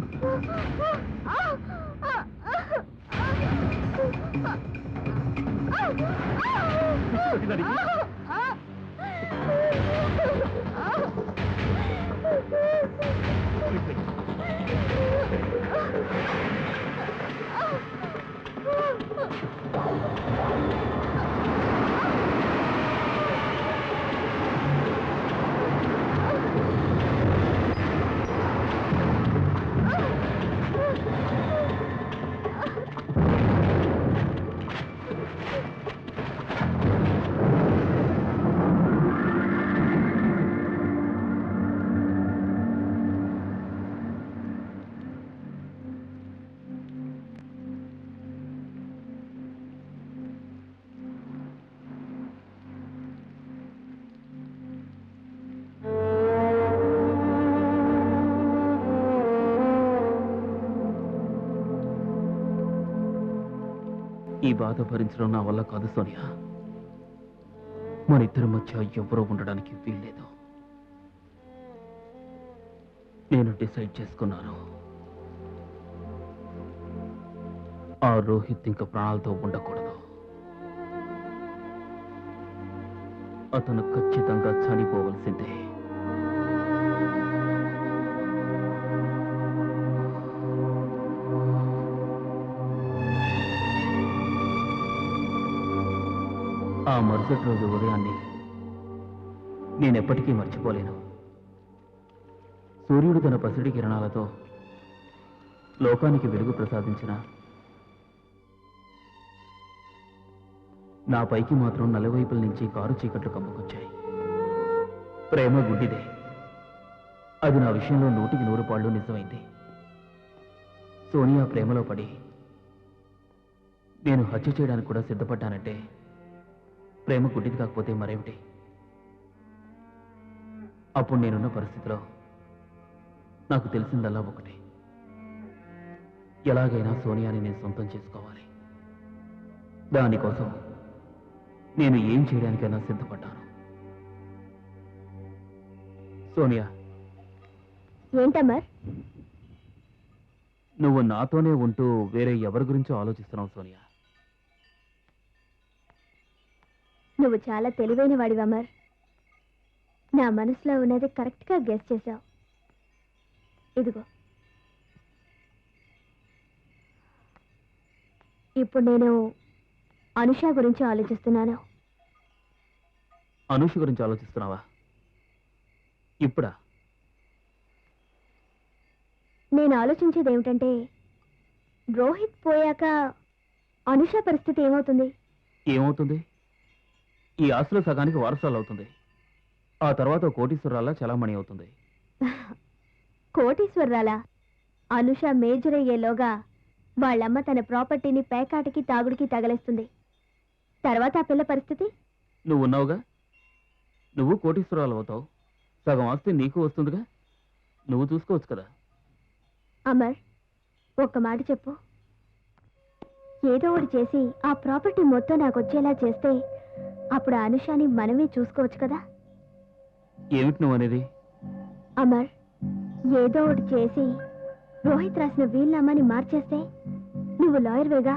ఈ బాధ భరించడం నా వల్ల కాదు సోనియా. మన ఇద్దరి మధ్య ఎవరో ఉండడానికి వీల్లేదు. నేను డిసైడ్ చేసుకున్నాను. ఆ రోహిత్ ఇంకా ప్రాణాలతో ఉండకూడదు. అతను ఖచ్చితంగా చనిపోవలసిందే. ఆ మరుసటి రోజు ఉదయాన్ని నేనెప్పటికీ మర్చిపోలేను. సూర్యుడు తన పసిడి కిరణాలతో లోకానికి వెలుగు ప్రసాదించిన నా పైకి మాత్రం నలువైపుల నుంచి కారు చీకట్లు కమ్ముకొచ్చాయి. ప్రేమ గుడ్డిదే. అది నా విషయంలో 100కి 100 నిజమైంది. సోనియా ప్రేమలో పడి నేను హత్య చేయడానికి కూడా సిద్ధపడ్డానంటే ప్రేమ గుడ్డిది కాకపోతే మరేమిటి? అప్పుడు నేనున్న పరిస్థితిలో నాకు తెలిసిందల్లా ఒకటే, ఎలాగైనా సోనియాని నేను సొంతం చేసుకోవాలి. దానికోసం నేను ఏం చేయడానికైనా సిద్ధపడ్డాను. సోనియా, ఏంటమ్మర్? నువ్వు నాతోనే ఉంటూ వేరే ఎవరి గురించో ఆలోచిస్తున్నావు సోనియా. నువ్వు చాలా తెలివైన వాడివి అమర్. నా మనసులో ఉన్నది కరెక్ట్గా గెస్ చేశావు. ఇదిగో. ఇప్పుడు నేను అనుష గురించి ఆలోచిస్తున్నాను. అనూష గురించి ఆలోచిస్తున్నావా? ఇప్పుడా? నేను ఆలోచించేది ఏమిటంటే, రోహిత్ పోయాక అనుష పరిస్థితి ఏమవుతుంది? ఏమవుతుంది? ఈ ఆస్తిలో సగానికి వారసాలు అవుతుంది. ఆ తర్వాత కోటీశ్వరాల్లా చలామణి అవుతుంది. కోటీశ్వరరాలా? అనుష మేజర్ అయ్యేలోగా వాళ్ళమ్మ తన ప్రాపర్టీని పేకాటికి తాగుడికి తగలేస్తుంది. తర్వాత ఆ పిల్ల పరిస్థితి? నువ్వు ఉన్నావుగా, నువ్వు కోటీశ్వరాలు అవుతావు. సగం ఆస్తి నీకు వస్తుందిగా, నువ్వు చూసుకోవచ్చు కదా. అమర్, ఒక్క మాట చెప్పు. ఏదో ఒకటి చేసి ఆ ప్రాపర్టీ మొత్తం నాకు వచ్చేలా చేస్తే అప్పుడు ఆ అనుషాని మనమే చూసుకోవచ్చు కదా. ఏమిటి నువ్వు అనేది? అమర్, ఏదో ఒకటి చేసి రోహిత్ రాసిన వీలునామాని మార్చేస్తే నువ్వు లాయర్వేగా,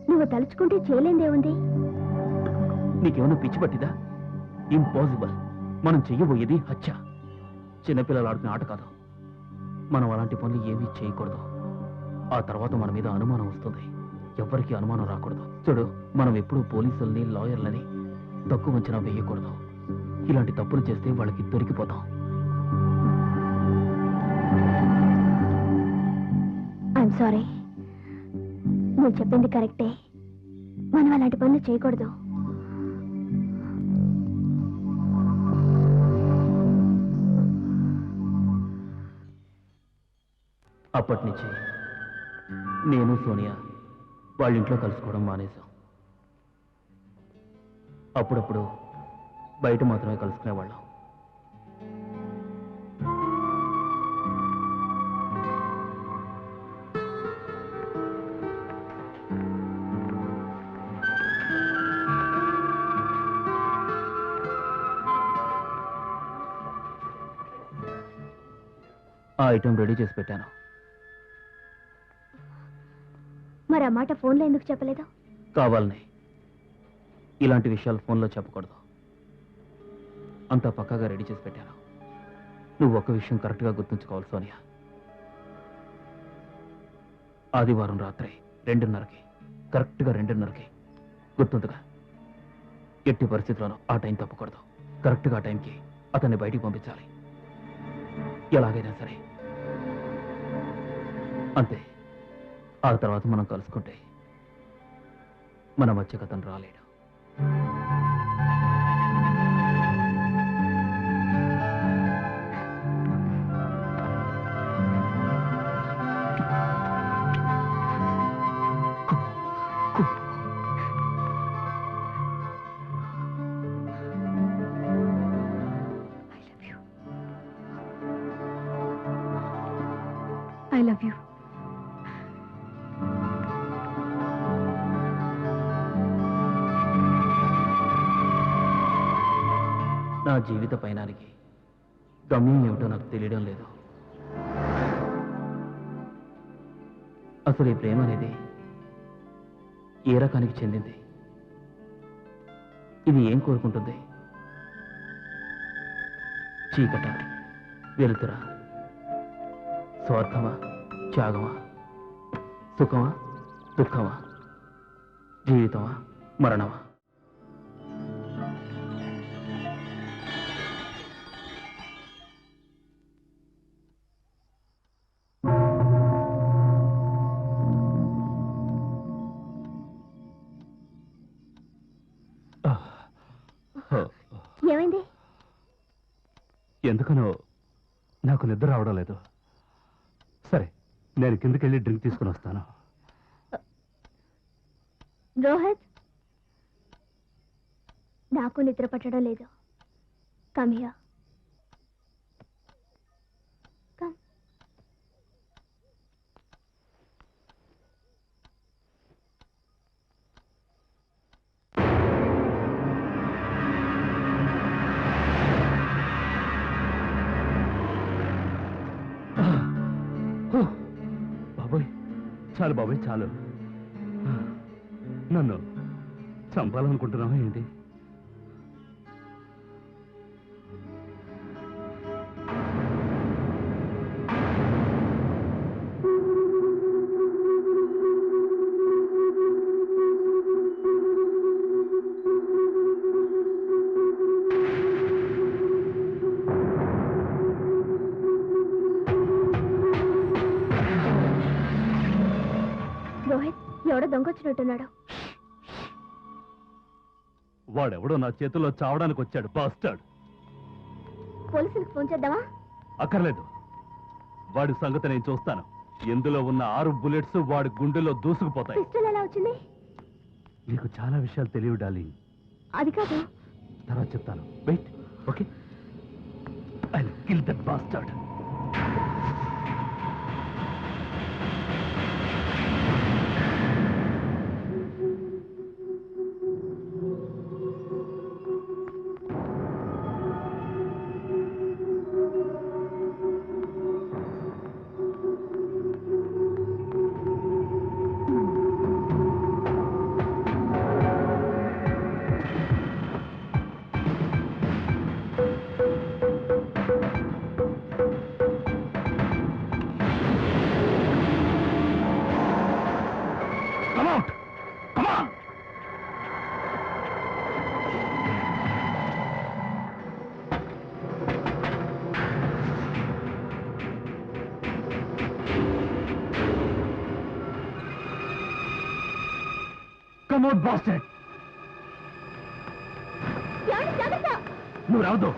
నువ్వు తలుచుకుంటే చేయలేందేముంది? నీకేమైనా పిచ్చి పట్టిదా? ఇంపాసిబుల్. మనం చెయ్యబోయేది హత్య. చిన్నపిల్లలు ఆడుకునే ఆట కాదు. మనం అలాంటి పనులు ఏమీ చేయకూడదు. ఆ తర్వాత మన మీద అనుమానం వస్తుంది. ఎవ్వరికీ అనుమానం రాకూడదు. చూడు, మనం ఎప్పుడూ పోలీసుల్ని లాయర్లని తక్కువ అంచనా వేయకూడదు. ఇలాంటి తప్పులు చేస్తే వాళ్ళకి దొరికిపోతాం. ఐఎమ్ సారీ, నువ్వు చెప్పింది కరెక్టే. మనం అలాంటి పనులు చేయకూడదు. అప్పటి నుంచి నేను సోనియా వాళ్ళ ఇంట్లో కలుసుకోవడం మానేశాం. అప్పుడప్పుడు బయట మాత్రమే కలుసుకునేవాళ్ళం. ఆ ఐటెం రెడీ చేసి పెట్టాను. మరి ఆ మాట ఫోన్లో ఎందుకు చెప్పలేదు? కావాలని. ఇలాంటి విషయాలు ఫోన్లో చెప్పకూడదు. అంతా పక్కాగా రెడీ చేసి పెట్టాను. నువ్వు ఒక్క విషయం కరెక్ట్గా గుర్తుంచుకోవాలి సోనియా. ఆదివారం రాత్రి 2:30కి, కరెక్ట్గా 2:30కి, గుర్తుందిగా? ఎట్టి పరిస్థితుల్లోనూ ఆ టైం తప్పకూడదు. కరెక్ట్గా ఆ టైంకి అతన్ని బయటికి పంపించాలి, ఎలాగైనా సరే. అంతే. ఆ తర్వాత మనం కలుసుకుంటే మన మధ్యకు అతను రాలేడు. I love you. నా జీవిత పయనానికి గమ్యం ఏమిటో నాకు తెలియడం లేదు. అసలు ఈ ప్రేమ అనేది ఏ రకానికి చెందింది? ఇది ఏం కోరుకుంటుంది? చీకట, వెలుతురా, స్వార్థమా, త్యాగమా, సుఖమా, దుఃఖమా, జీవితమా, మరణమా? ఏమైంది? ఎందుకనో నాకు నిద్ర రావడం లేదు. సరే, నేను కిందకెళ్ళి డ్రింక్ తీసుకుని వస్తాను. రోహిత్, నాకు నిద్ర పట్టడం లేదు. Come here. కమ్. బాబోయ్, చాలు బాబోయ్, చాలు. నన్ను చంపాలనుకుంటున్నావా ఏంటి? రోహిత్ ఎవడో దొంగొచ్చినట్టున్నాడు. వాడెవడో నా చేతిలో చావడానికి వచ్చాడు బాస్టర్డ్. పోలీసులకు ఫోన్ చేద్దామా? అక్కర్లేదు, వాడి సంగతి నేను చూస్తాను. ఎందులో ఉన్న 6 బుల్లెట్స్ వాడి గుండెలో దూసుకుపోతాయి. పిస్టల్ ఎలా వచ్చింది? నీకు చాలా విషయాలు తెలియవు డార్లింగ్. అది కాదు. తర్వాత చెప్తాను. Wait. Okay, I will kill that bastard. Come out! Come on! Come out, bastard! ఏమండి, జాగ్రత్త! నువ్వు రావద్దు.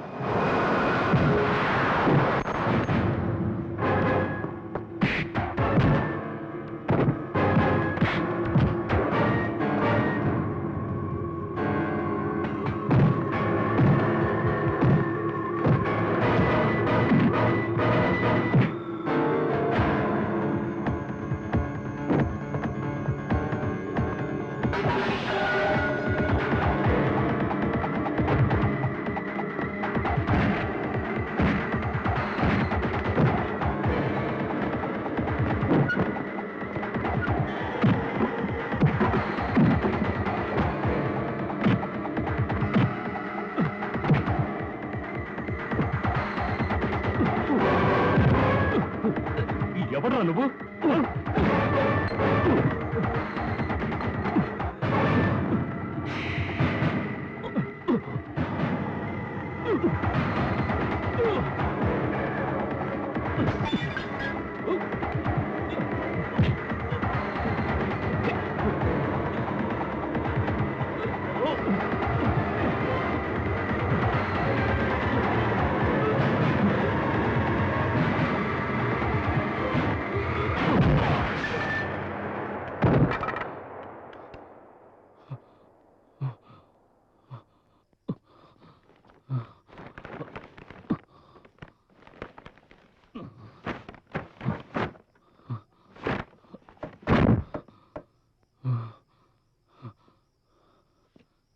ఎవడ్రా నువ్వు?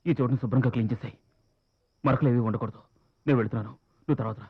ఈ చోటుని శుభ్రంగా క్లీన్ చేసాయి. మరకలు ఏవి ఉండకూడదు. నేను వెళుతున్నాను, నువ్వు తర్వాత రా.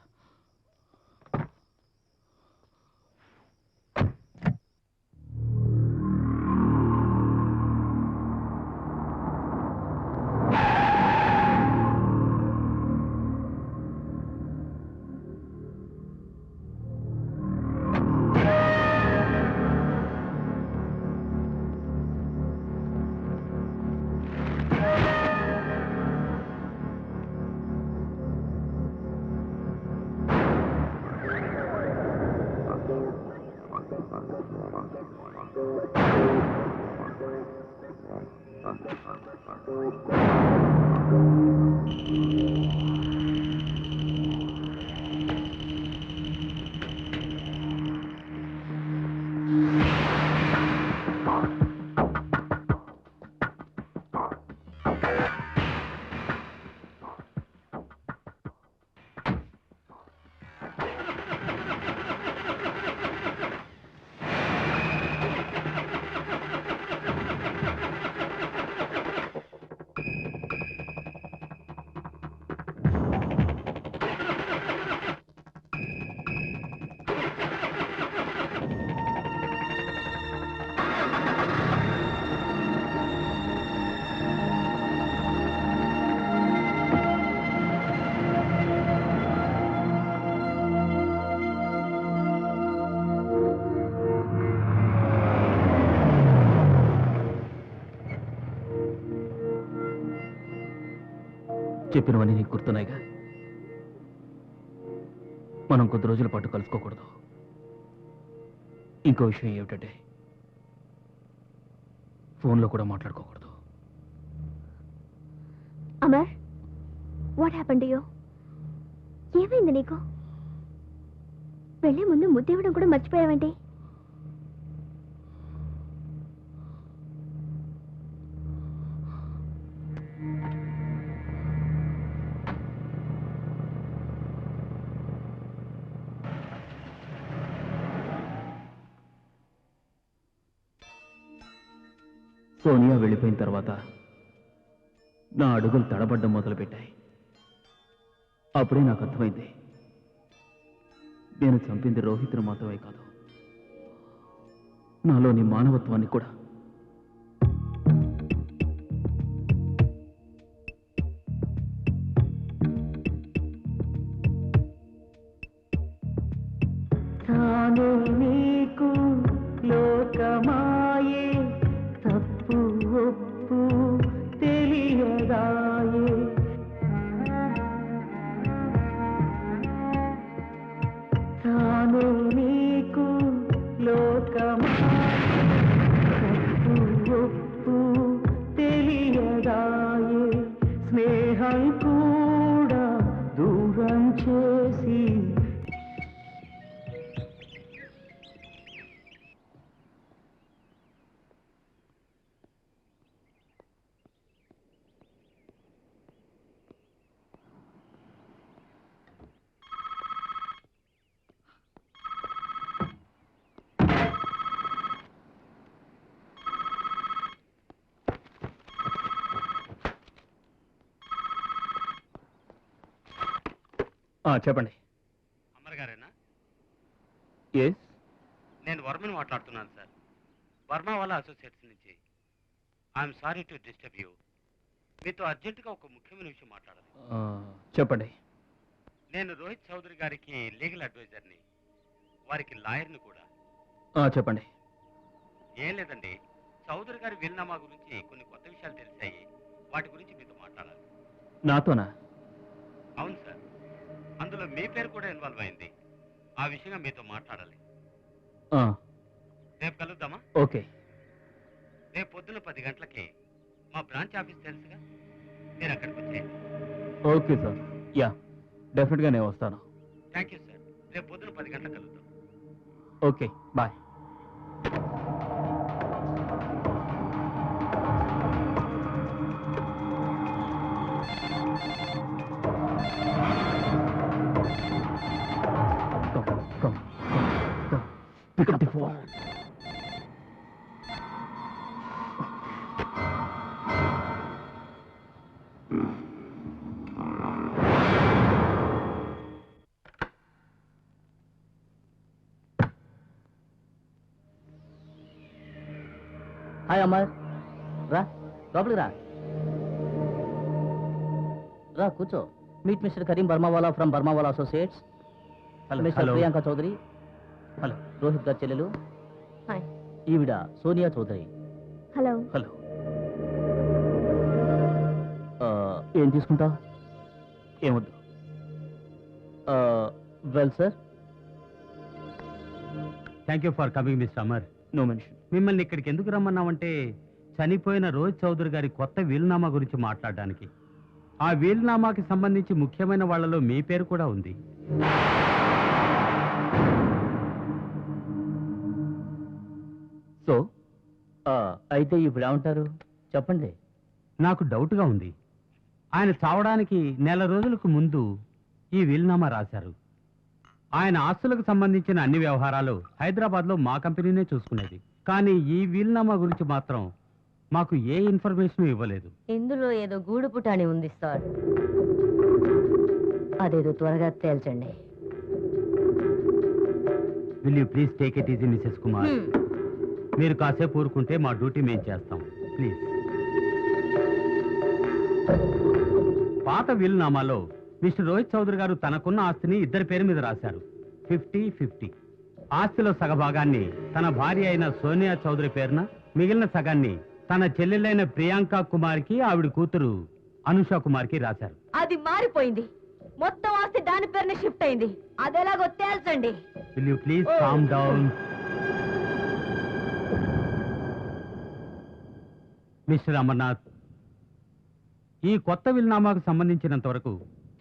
చెప్పినవన్నీ నీకు గుర్తున్నాయిగా. మనం కొద్ది రోజుల పాటు కలుసుకోకూడదు. ఇంకో విషయం ఏమిటంటే ఫోన్లో కూడా మాట్లాడుకోకూడదు. Amar, what happened you? ఏమైంది నీకు? వెళ్ళే ముందు ముద్దేవడం కూడా మర్చిపోయావండి. సోనియా వెళ్ళిపోయిన తర్వాత నా అడుగులు తడబడ్డం మొదలుపెట్టాయి. అప్పుడే నాకు అర్థమైంది, నేను చంపింది రోహిత్ను మాత్రమే కాదు, నాలోని మానవత్వాన్ని కూడా. తానే నీకు లోకమాయే, తప్పు ఒప్పు తెలియదాయే. తానే నీకు లోకమాయే, తప్పు ఒప్పు తెలియదాయే. స్నేహం కూడా దూరం చేసి చెప్పండి. అమర్ గారేనా? ఎస్. నేను వర్మని మాట్లాడుతున్నాను సార్, వర్మ వాళ్ళ అసోసియేట్స్ నుంచి. I'm sorry to disturb you. మీతో అర్జెంటుగా ఒక ముఖ్యమైన విషయం మాట్లాడాలి. చెప్పండి. నేను రోహిత్ చౌదరి గారికి లీగల్ అడ్వైజర్ని, వారికి లాయర్ని కూడా. చెప్పండి. ఏం లేదండి, చౌదరి గారి వీలునామా గురించి కొన్ని కొత్త విషయాలు తెలిసాయి, వాటి గురించి మీతో మాట్లాడాలి. నాతోనా? అవును సార్, అందులో మీ పేరు కూడా ఇన్వాల్వ్ అయింది. ఆ విషయంగా మీతో మాట్లాడాలి. రేపు కలుద్దామా? ఓకే. రేపు పొద్దున 10 గంటలకి మా బ్రాంచ్ ఆఫీస్ తెలుసుగా, మీరు అక్కడికి వచ్చేయండి. Okay sir. యా, డెఫినెట్గా నేను వస్తాను. Thank you sir. రేపు పొద్దున 10 గంటలకు కలుద్దాం. Okay, bye. Come. Pick up the phone. Hi Amar, రా లోపలికి రా. రా కూర్చో. Meet Mr Karim Burmawala from Burmawala associates. Mr Priyanka Chaudhary. Hello. Rohit గారి చెల్లెలు. హాయ్. ఈవిడ సోనియా చౌదరి. హలో. హలో. ఏం తీసుకుంటావు? ఏమొద్దు. Well sir, thank you for coming mister Amar. No mention. మిమ్మల్ని ఇక్కడికి ఎందుకు రమ్మన్నామంటే, చనిపోయిన రోహిత్ చౌదరి గారి కొత్త వీలునామా గురించి మాట్లాడడానికి. ఆ వీలునామాకి సంబంధించి ముఖ్యమైన వాళ్ళలో మీ పేరు కూడా ఉంది. సో అయితే ఇప్పుడు ఏమంటారు చెప్పండి. నాకు డౌట్గా ఉంది. ఆయన చావడానికి నెల రోజులకు ముందు ఈ వీలునామా రాశారు. ఆయన ఆస్తులకు సంబంధించిన అన్ని వ్యవహారాలు హైదరాబాద్లో మా కంపెనీనే చూసుకునేది. కానీ ఈ వీలునామా గురించి మాత్రం మాకు ఏ ఇన్ఫర్మేషన్ ఇవ్వలేదు. ఇందులో ఏదో గూడు పుటాని ఉంది సార్, అదేదో త్వరగా తేల్చండి. Will you please take it easy Mrs Kumar. మీరు కాసేపు ఊరుకుంటే మా డ్యూటీ మేము చేస్తాం, ప్లీజ్. పాత వీలునామాలో మిస్టర్ రోహిత్ చౌదరి గారు తనకున్న ఆస్తిని ఇద్దరి పేరు మీద రాశారు, 50-50. ఆస్తిలో సగభాగాన్ని తన భార్య అయిన సోనియా చౌదరి పేరున, మిగిలిన సగాన్ని తన చెల్లెలైన ప్రియాంక కుమార్కి, ఆవిడ కూతురు అనుషా కుమార్కి రాశారు. అది మారిపోయింది. మొత్తం ఆస్తి దాని పేరుని షిఫ్ట్ అయింది. అదేలాగో తేల్చండి. Will you please calm down. Mr Amarnath, ఈ కొత్త వీల్నామాకు సంబంధించినంత వరకు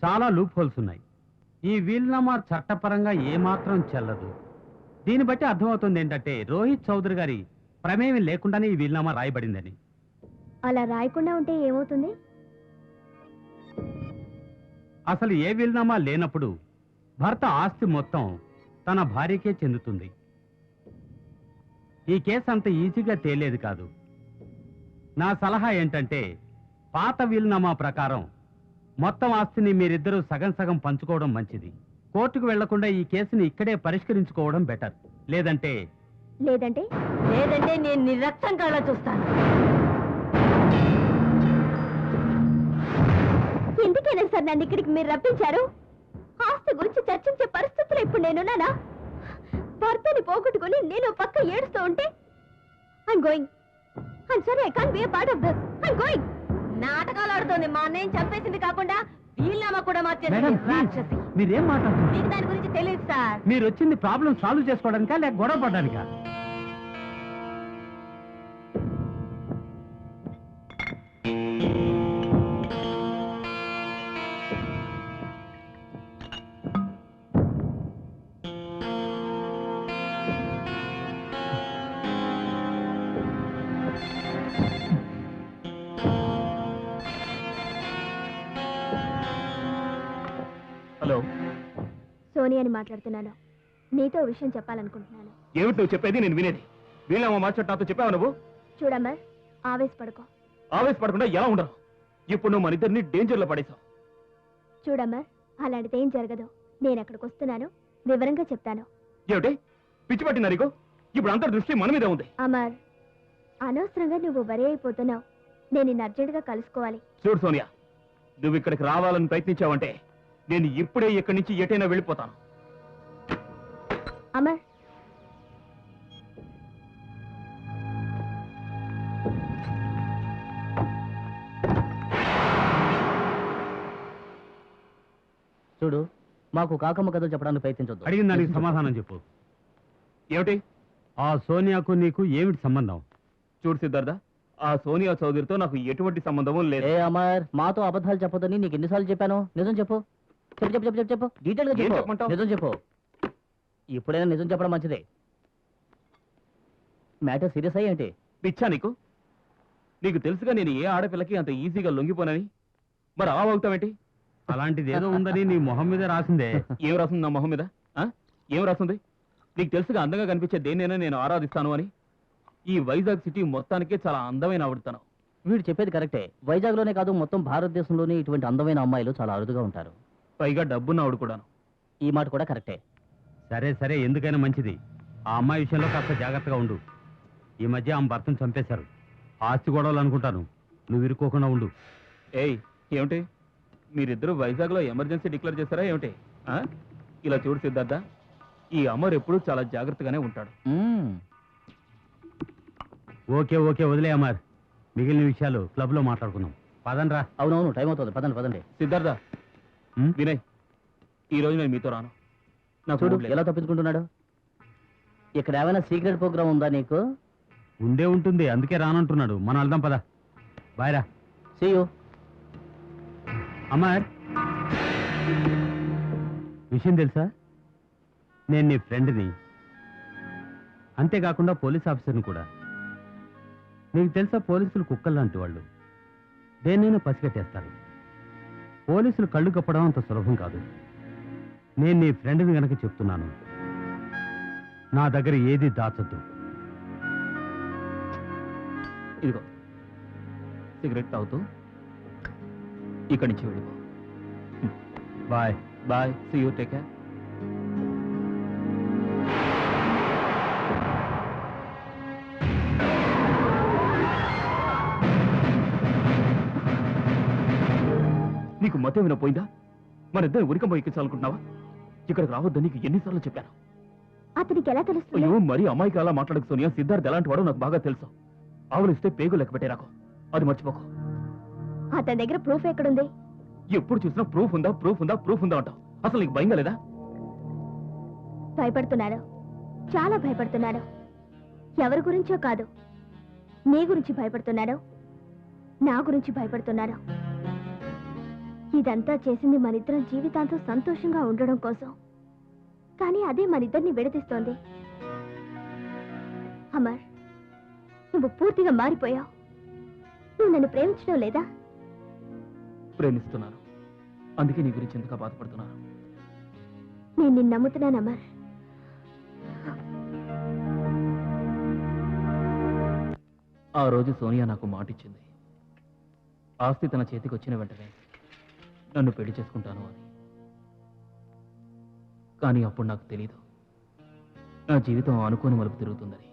చాలా లూప్ హోల్స్ ఉన్నాయి. ఈ వీల్నామా చట్టపరంగా ఏమాత్రం చెల్లదు. దీన్ని బట్టి అర్థమవుతుంది ఏంటంటే రోహిత్ చౌదరి గారి ప్రమేయం లేకుండానే ఈ వీల్నామా రాయబడిందని. అలా రాయకుండా ఉంటే ఏమవుతుంది? అసలు ఏ వీల్నామా లేనప్పుడు భర్త ఆస్తి మొత్తం తన భార్యకే చెందుతుంది. ఈ కేసు అంత ఈజీగా తేలేది కాదు. నా సలహా ఏంటంటే పాత వీలునామా ప్రకారం మొత్తం ఆస్తిని మీరిద్దరూ సగం సగం పంచుకోవడం మంచిది. కోర్టుకు వెళ్లకుండా ఈ కేసుని ఇక్కడే పరిష్కరించుకోవడం బెటర్. లేదంటే లేదంటే లేదంటే నేను నీ రక్తం కళ్ళ చూస్తాను. ఎందుకైనా సార్ నన్ను ఇక్కడికి మీరు రప్పించారు? ఆస్తి గురించి చర్చించే పరిస్థితులు ఇప్పుడు నేనున్నానా? భర్తని పోగొట్టుకుని నేను పక్క ఏడుస్తూ ఉంటే I'm going. I'm sorry, I can't be a part of this. I'm going. నాటకాలు ఆడుతోంది. మా అన్నయ్యని చంపేసింది కాకుండా వీళ్ళమ్మ కూడా మార్చేసింది. మేడం, రాక్షసి. మీరేం మాట్లాడుతున్నారు? మీకు దాని గురించి తెలియదు సార్. మీరు వచ్చింది ప్రాబ్లం సాల్వ్ చేసుకోవడానికా లేక గొడవ పడడానికా? హలో, సోనియాని మాట్లాడుతున్నాను. నీతో ఓ విషయం చెప్పాలనుకుంటున్నాను. ఏమిటి నువ్వు చెప్పేది? నేను వినేది. వీళ్ళమ్మ మార్చట్టు నాతో చెప్పావు నువ్వు? చూడమ్మా, ఆవేశపడుకో. ఆవేశపడకుండా ఎలా ఉండరు? ఇప్పుడు నువ్వు మన ఇద్దరిని డేంజర్లో పడేశావు. చూడమ్మా, అలాంటిదేం జరగదు. నేను అక్కడికి వస్తున్నాను, వివరంగా చెప్తాను. ఏమిటి పిచ్చి పట్టిందా నీకు? ఇప్పుడు అంత దృష్టి మన మీద ఉంది. అమర్, అనవసరంగా నువ్వు వరి అయిపోతున్నావు. నేను నిన్ను అర్జెంటుగా కలుసుకోవాలి. చూడు సోనియా, నువ్వు ఇక్కడికి రావాలని ప్రయత్నించావంటే నేను ఇప్పుడే ఇక్కడి నుంచి ఎటైనా వెళ్ళిపోతాను. అమర్, చూడు, మాకు కాకమ్మ కథ చెప్పడానికి ప్రయత్నించొద్దు. అడిగిన దానికి సమాధానం చెప్పు. ఏమిటి? ఆ సోనియాకు నీకు ఏమిటి సంబంధం? చూడు సిద్ధార్థ, ఆ సోనియా చౌదరితో నాకు ఎటువంటి సంబంధము లేదు. ఏ అమర్, మాతో అబద్ధాలు చెప్పొద్దని నీకు ఎన్నిసార్లు చెప్పాను? నిజం చెప్పు. చెప్పు చెప్పు చెప్పు చెప్పు డీటెయిల్ గా ఏం చెప్పు. చెప్పమంటావ్? నిజం చెప్పు. ఇప్పుడైనా నిజం చెప్పడం మంచిదే. మ్యాటర్ సీరియస్ అయ్యేంటి? పిచ్చా నీకు? నీకు తెలుసుగా నేను ఏ ఆడపిల్లకి అంత ఈజీగా లొంగిపోనని. మరి అలా అవుతావేంటి? అలాంటిది ఏదో ఉందని నీ మొహం మీద రాసిందే. ఏం రాస్తుంది నా మొహం మీద? ఆ? ఏం రాస్తుంది? నీకు తెలుసుగా అందంగా కనిపించే దేన్నైనా నేను ఆరాధిస్తాను అని. ఈ వైజాగ్ సిటీ మొత్తానికే చాలా అందమైన ఆవిడతాను. వీడు చెప్పేది కరెక్టే. వైజాగ్ లోనే కాదు, మొత్తం భారతదేశంలోనే ఇటువంటి అందమైన అమ్మాయిలు చాలా అరుదుగా ఉంటారు. పైగా డబ్బున్న ఆవిడ కూడాను. ఈ మాట కూడా కరెక్టే. సరే సరే, ఎందుకైనా మంచిది. ఆ అమ్మాయి విషయంలో కాస్త జాగ్రత్తగా ఉండు. ఈ మధ్య ఆమె భర్తను చంపేశారు. ఆస్తి గొడవలు అనుకుంటాను. నువ్వు ఇరుక్కోకుండా ఉండు. ఏయ్, ఏమిటి మీరిద్దరూ వైజాగ్లో ఎమర్జెన్సీ డిక్లేర్ చేశారా ఏమిటి? ఆ? ఇలా చూడు సిద్ధార్థ, ఈ అమర్ ఎప్పుడూ చాలా జాగ్రత్తగానే ఉంటాడు. ఓకే ఓకే, వదిలే అమ్మార్. మిగిలిన విషయాలు క్లబ్ లో మాట్లాడుకుందాం. పదండ్రా. అవునవును, టైం అవుతుంది. పదండి పదండి. సిద్ధార్థ, ఉమ్? వినయ్, ఈ రోజు నేను మీతో రాను. నాకు చూడు మూడ్ లేదు. ఎలా తప్పించుకుంటున్నాడు. ఇక్కడ ఏమైనా సీక్రెట్ ప్రోగ్రామ్ ఉందా నీకు? ఉండే ఉంటుంది, అందుకే రానంటున్నాడు. మనం వెళ్దాం పద. బాయ్రా. See you. అమ్మార్, విషయం తెలుసా? నేను నీ ఫ్రెండ్ని, అంతేకాకుండా పోలీస్ ఆఫీసర్ని కూడా. నీకు తెలుసా, పోలీసులు కుక్కలు లాంటి వాళ్ళు. దేన్నైనా పసిగట్టేస్తారు. పోలీసులు కళ్ళు కప్పడం అంత సులభం కాదు. నేను నీ ఫ్రెండ్ని గనక చెప్తున్నాను, నా దగ్గర ఏది దాచొద్దు. ఇదిగో సిగరెట్ తాగుతూ ఇక్కడి నుంచి వెళ్ళిపో. Bye. Bye, see you, take care. నీకు మతం ఏమైనా పోయిందా? మన ఇద్దరు ఉరికంబ ఎక్కించాలనుకుంటున్నావా? ఇక్కడికి రావద్దని నీకు ఎన్నిసార్లు చెప్పాను. అతనికి ఎలా తెలుస్తుంది? అయ్యో, మరీ అమ్మాయికి అలా మాట్లాడకు సోనియా. సిద్ధార్థ్ ఎలాంటి వాడో నాకు బాగా తెలుసు. ఆవులిస్తే పేగు లెక్క పెట్టే రాకు, అది మర్చిపోకు. అతని దగ్గర ప్రూఫ్ ఎక్కడుంది? ఎప్పుడు చూసినా ప్రూఫ్ ఉందా ప్రూఫ్ ఉందా ప్రూఫ్ ఉందా అంటావు. అసలు నీకు భయంగా లేదా? భయపడుతున్నాడు, చాలా భయపడుతున్నాడు. ఎవరి గురించో కాదు, నీ గురించి భయపడుతున్నాడు. నా గురించి భయపడుతున్నాను. ఇదంతా చేసింది మనిద్దరం జీవితాంతం సంతోషంగా ఉండడం కోసం. కానీ అదే మనిద్దరిని విడదీస్తోంది. అమర్, నువ్వు పూర్తిగా మారిపోయావు. నువ్వు నన్ను ప్రేమించడం లేదా? ప్రేమిస్తున్నాను, అందుకే నీ గురించి ఎందుకు బాధపడుతున్నాను. నేను నిన్ను నమ్ముతున్నాను అమర్. ఆ రోజు సోనియా నాకు మాటిచ్చింది, ఆస్తి తన చేతికి వచ్చిన వెంటనే నన్ను పెళ్లి చేసుకుంటాను అని. కానీ అప్పుడు నాకు తెలీదు నా జీవితం అనుకోని మలుపు తిరుగుతుందని.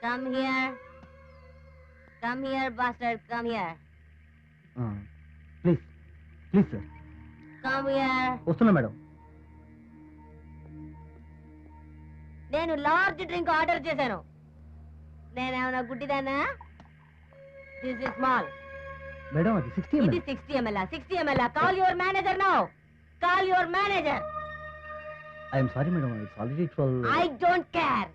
Come here. Come here, bastard. Come here. Please please sir. Come here. వస్తున్నా మేడం. నేను లార్జ్ డ్రింక్ ఆర్డర్ చేశాను. నేనేమన్నా గుడ్డిదానా? This is small. మేడం అది 60 ఇది 60 ml. 60 ml. Call your manager now. Call your manager. I'm sorry madam, it's already 12. I don't care.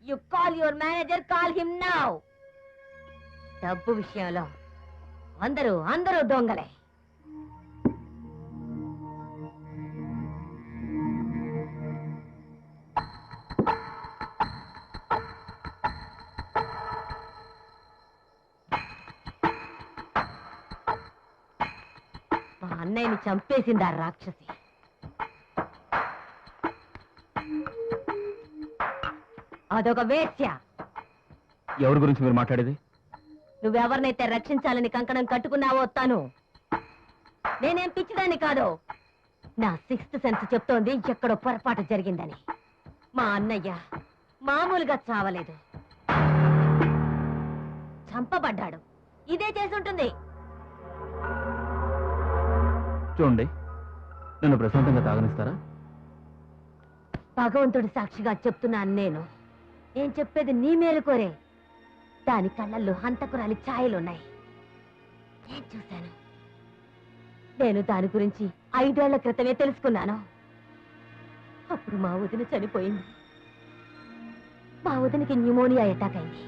You call your manager. Call him now. డబ్బు విషయంలో అందరూ దొంగలే. మా అన్నయ్యని చంపేసింది ఆ రాక్షసి. అదొక వేశ్య. ఎవరి గురించి మీరు మాట్లాడేది? నువ్వెవరినైతే రక్షించాలని కంకణం కట్టుకున్నావో తను. నేనేం పిచ్చిదాన్ని కాదు. నా 6th సెన్స్ చెప్తోంది ఎక్కడో పొరపాటు జరిగిందని. మా అన్నయ్య మామూలుగా చావలేదు, చంపబడ్డాడు. ఇదే చేసుంటుంది. చూడండి, నన్ను ప్రశాంతంగా తాగనిస్తారా? భగవంతుడి సాక్షిగా చెప్తున్నాను నేను చెప్పేది నీ మేలు కోరే. దాని కళ్ళల్లో హంతకురాలి ఛాయలున్నాయి. నేను చూశాను. నేను దాని గురించి 5 ఏళ్ల క్రితమే తెలుసుకున్నాను. అప్పుడు మా వదిన చనిపోయింది. మా వదినకి న్యూమోనియా అటాక్ అయింది.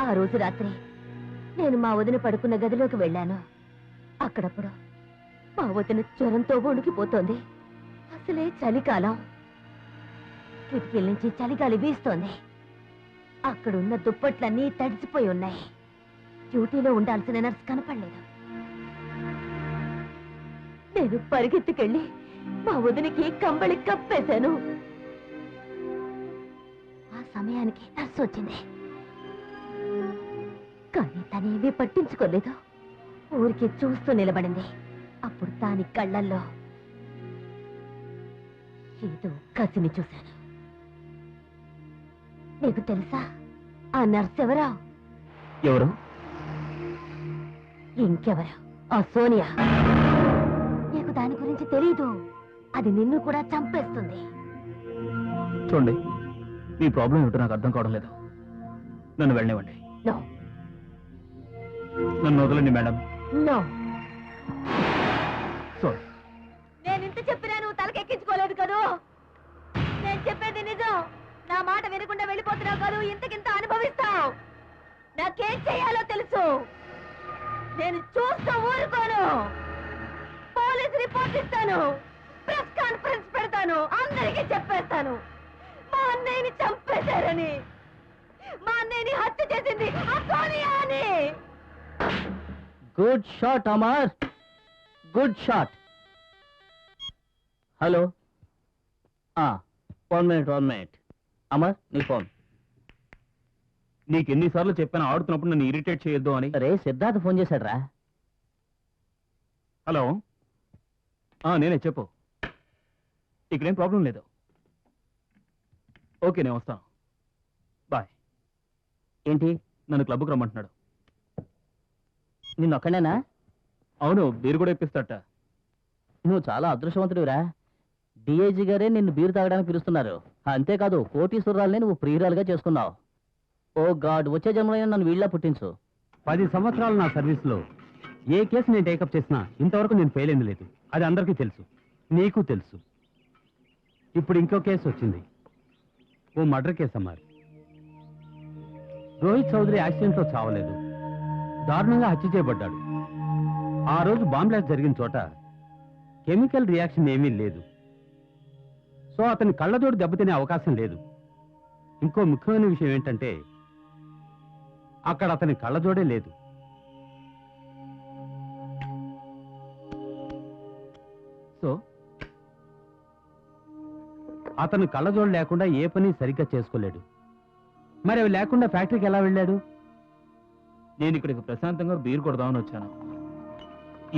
ఆ రోజు రాత్రి నేను మా వదిన పడుకున్న గదిలోకి వెళ్ళాను. అక్కడప్పుడు మా వదిన జ్వరంతో వణికిపోతోంది. అసలే చలికాలం. కిటికీల నుంచి చలిగాలి వీస్తోంది. అక్కడున్న దుప్పట్లన్నీ తడిసిపోయి ఉన్నాయి. డ్యూటీలో ఉండాల్సిన నర్స్ కనపడలేదు. నేను పరిగెత్తుకెళ్ళి మా వదినికి కంబళి కప్పేశాను. ఆ సమయానికి నర్స్ వచ్చింది. కానీ తనేమీ పట్టించుకోలేదు. ఊరికి చూస్తూ నిలబడింది. అప్పుడు దాని కళ్ళల్లో ఏదో కసిని చూశాను. నీకు తెలుసా ఆ నర్స్ ఎవరా? ఎవరు? ఇంకెవరు? ఆ సోనియా. నీకు దాని గురించి తెలీదు. అది నిన్ను కూడా చంపేస్తుంది. చూడండి, మీ ప్రాబ్లం ఏమిటో నాకు అర్థం కావడం లేదు. నన్ను వెళ్ళనివ్వండి. నో నన్ను వదలండి మేడం. నో. సారీ. నేను ఇంత చెప్పినా నువ్వు తలకెక్కించుకోలేదు కదూ. నేను చెప్పేది నిజం. నా మాట వినకుండా వెళ్ళిపోతున్నావు కాదు. ఇంతకింత అనుభవిస్తావు. నాకేం చేయాలో తెలుసు. నేను చూస్తూ ఊరుకోను. పోలీస్ రిపోర్ట్ ఇస్తాను. ప్రెస్ కాన్ఫరెన్స్ పెడతాను. అందరికీ చెప్పేస్తాను మా అన్నయ్యని చంపేశారని. మా అన్నయ్యని హత్య చేసింది ఆ సోనియా అని. Good shot Amar, good shot. Hello, 1 minute. Amar, నీ ఫోన్. నీకెన్నిసార్లు చెప్పాను ఆడుతున్నప్పుడు నన్ను ఇరిటేట్ చేయొద్దు అని. రే, సిద్ధార్థ్ ఫోన్ చేశాడ్రా. హలో, నేనే, చెప్పు. ఇక్కడేం ప్రాబ్లం లేదు. ఓకే, నేను వస్తాను. బాయ్. ఏంటి, నన్ను క్లబ్కి రమ్మంటున్నాడు. నిన్నొక్కడేనా? అవును, బీరు కూడా ఇప్పిస్తాట. నువ్వు చాలా అదృష్టవంతుడివిరా. డిఐజీ గారే నిన్ను బీరు తాగడానికి పిలుస్తున్నారు. అంతేకాదు, కోటీశ్వరాల్ని నువ్వు ప్రియురాలుగా చేసుకున్నావు. ఓ గాడ్, వచ్చే జన్మలైనా నన్ను వీళ్ళ పుట్టించు. 10 సంవత్సరాలు నా సర్వీస్లో ఏ కేసు నేను టేకప్ చేసినా ఇంతవరకు నేను ఫెయిల్ అయింది లేదు. అది అందరికీ తెలుసు, నీకు తెలుసు. ఇప్పుడు ఇంకో కేసు వచ్చింది. ఓ మర్డర్ కేసు అమ్మారు. రోహిత్ చౌదరి యాక్సిడెంట్లో చావలేదు, దారుణంగా హత్య చేయబడ్డాడు. ఆ రోజు బాంబ్ బ్లాస్ట్ జరిగిన చోట కెమికల్ రియాక్షన్ ఏమీ లేదు. సో అతని కళ్ళజోడు దెబ్బతినే అవకాశం లేదు. ఇంకో ముఖ్యమైన విషయం ఏంటంటే అక్కడ అతని కళ్ళజోడే లేదు. సో అతను కళ్ళజోడు లేకుండా ఏ పని సరిగ్గా చేసుకోలేడు. మరి అవి లేకుండా ఫ్యాక్టరీకి ఎలా వెళ్ళాడు? నేను ఇక్కడికి ప్రశాంతంగా బీర్ కొడదామని వచ్చాను.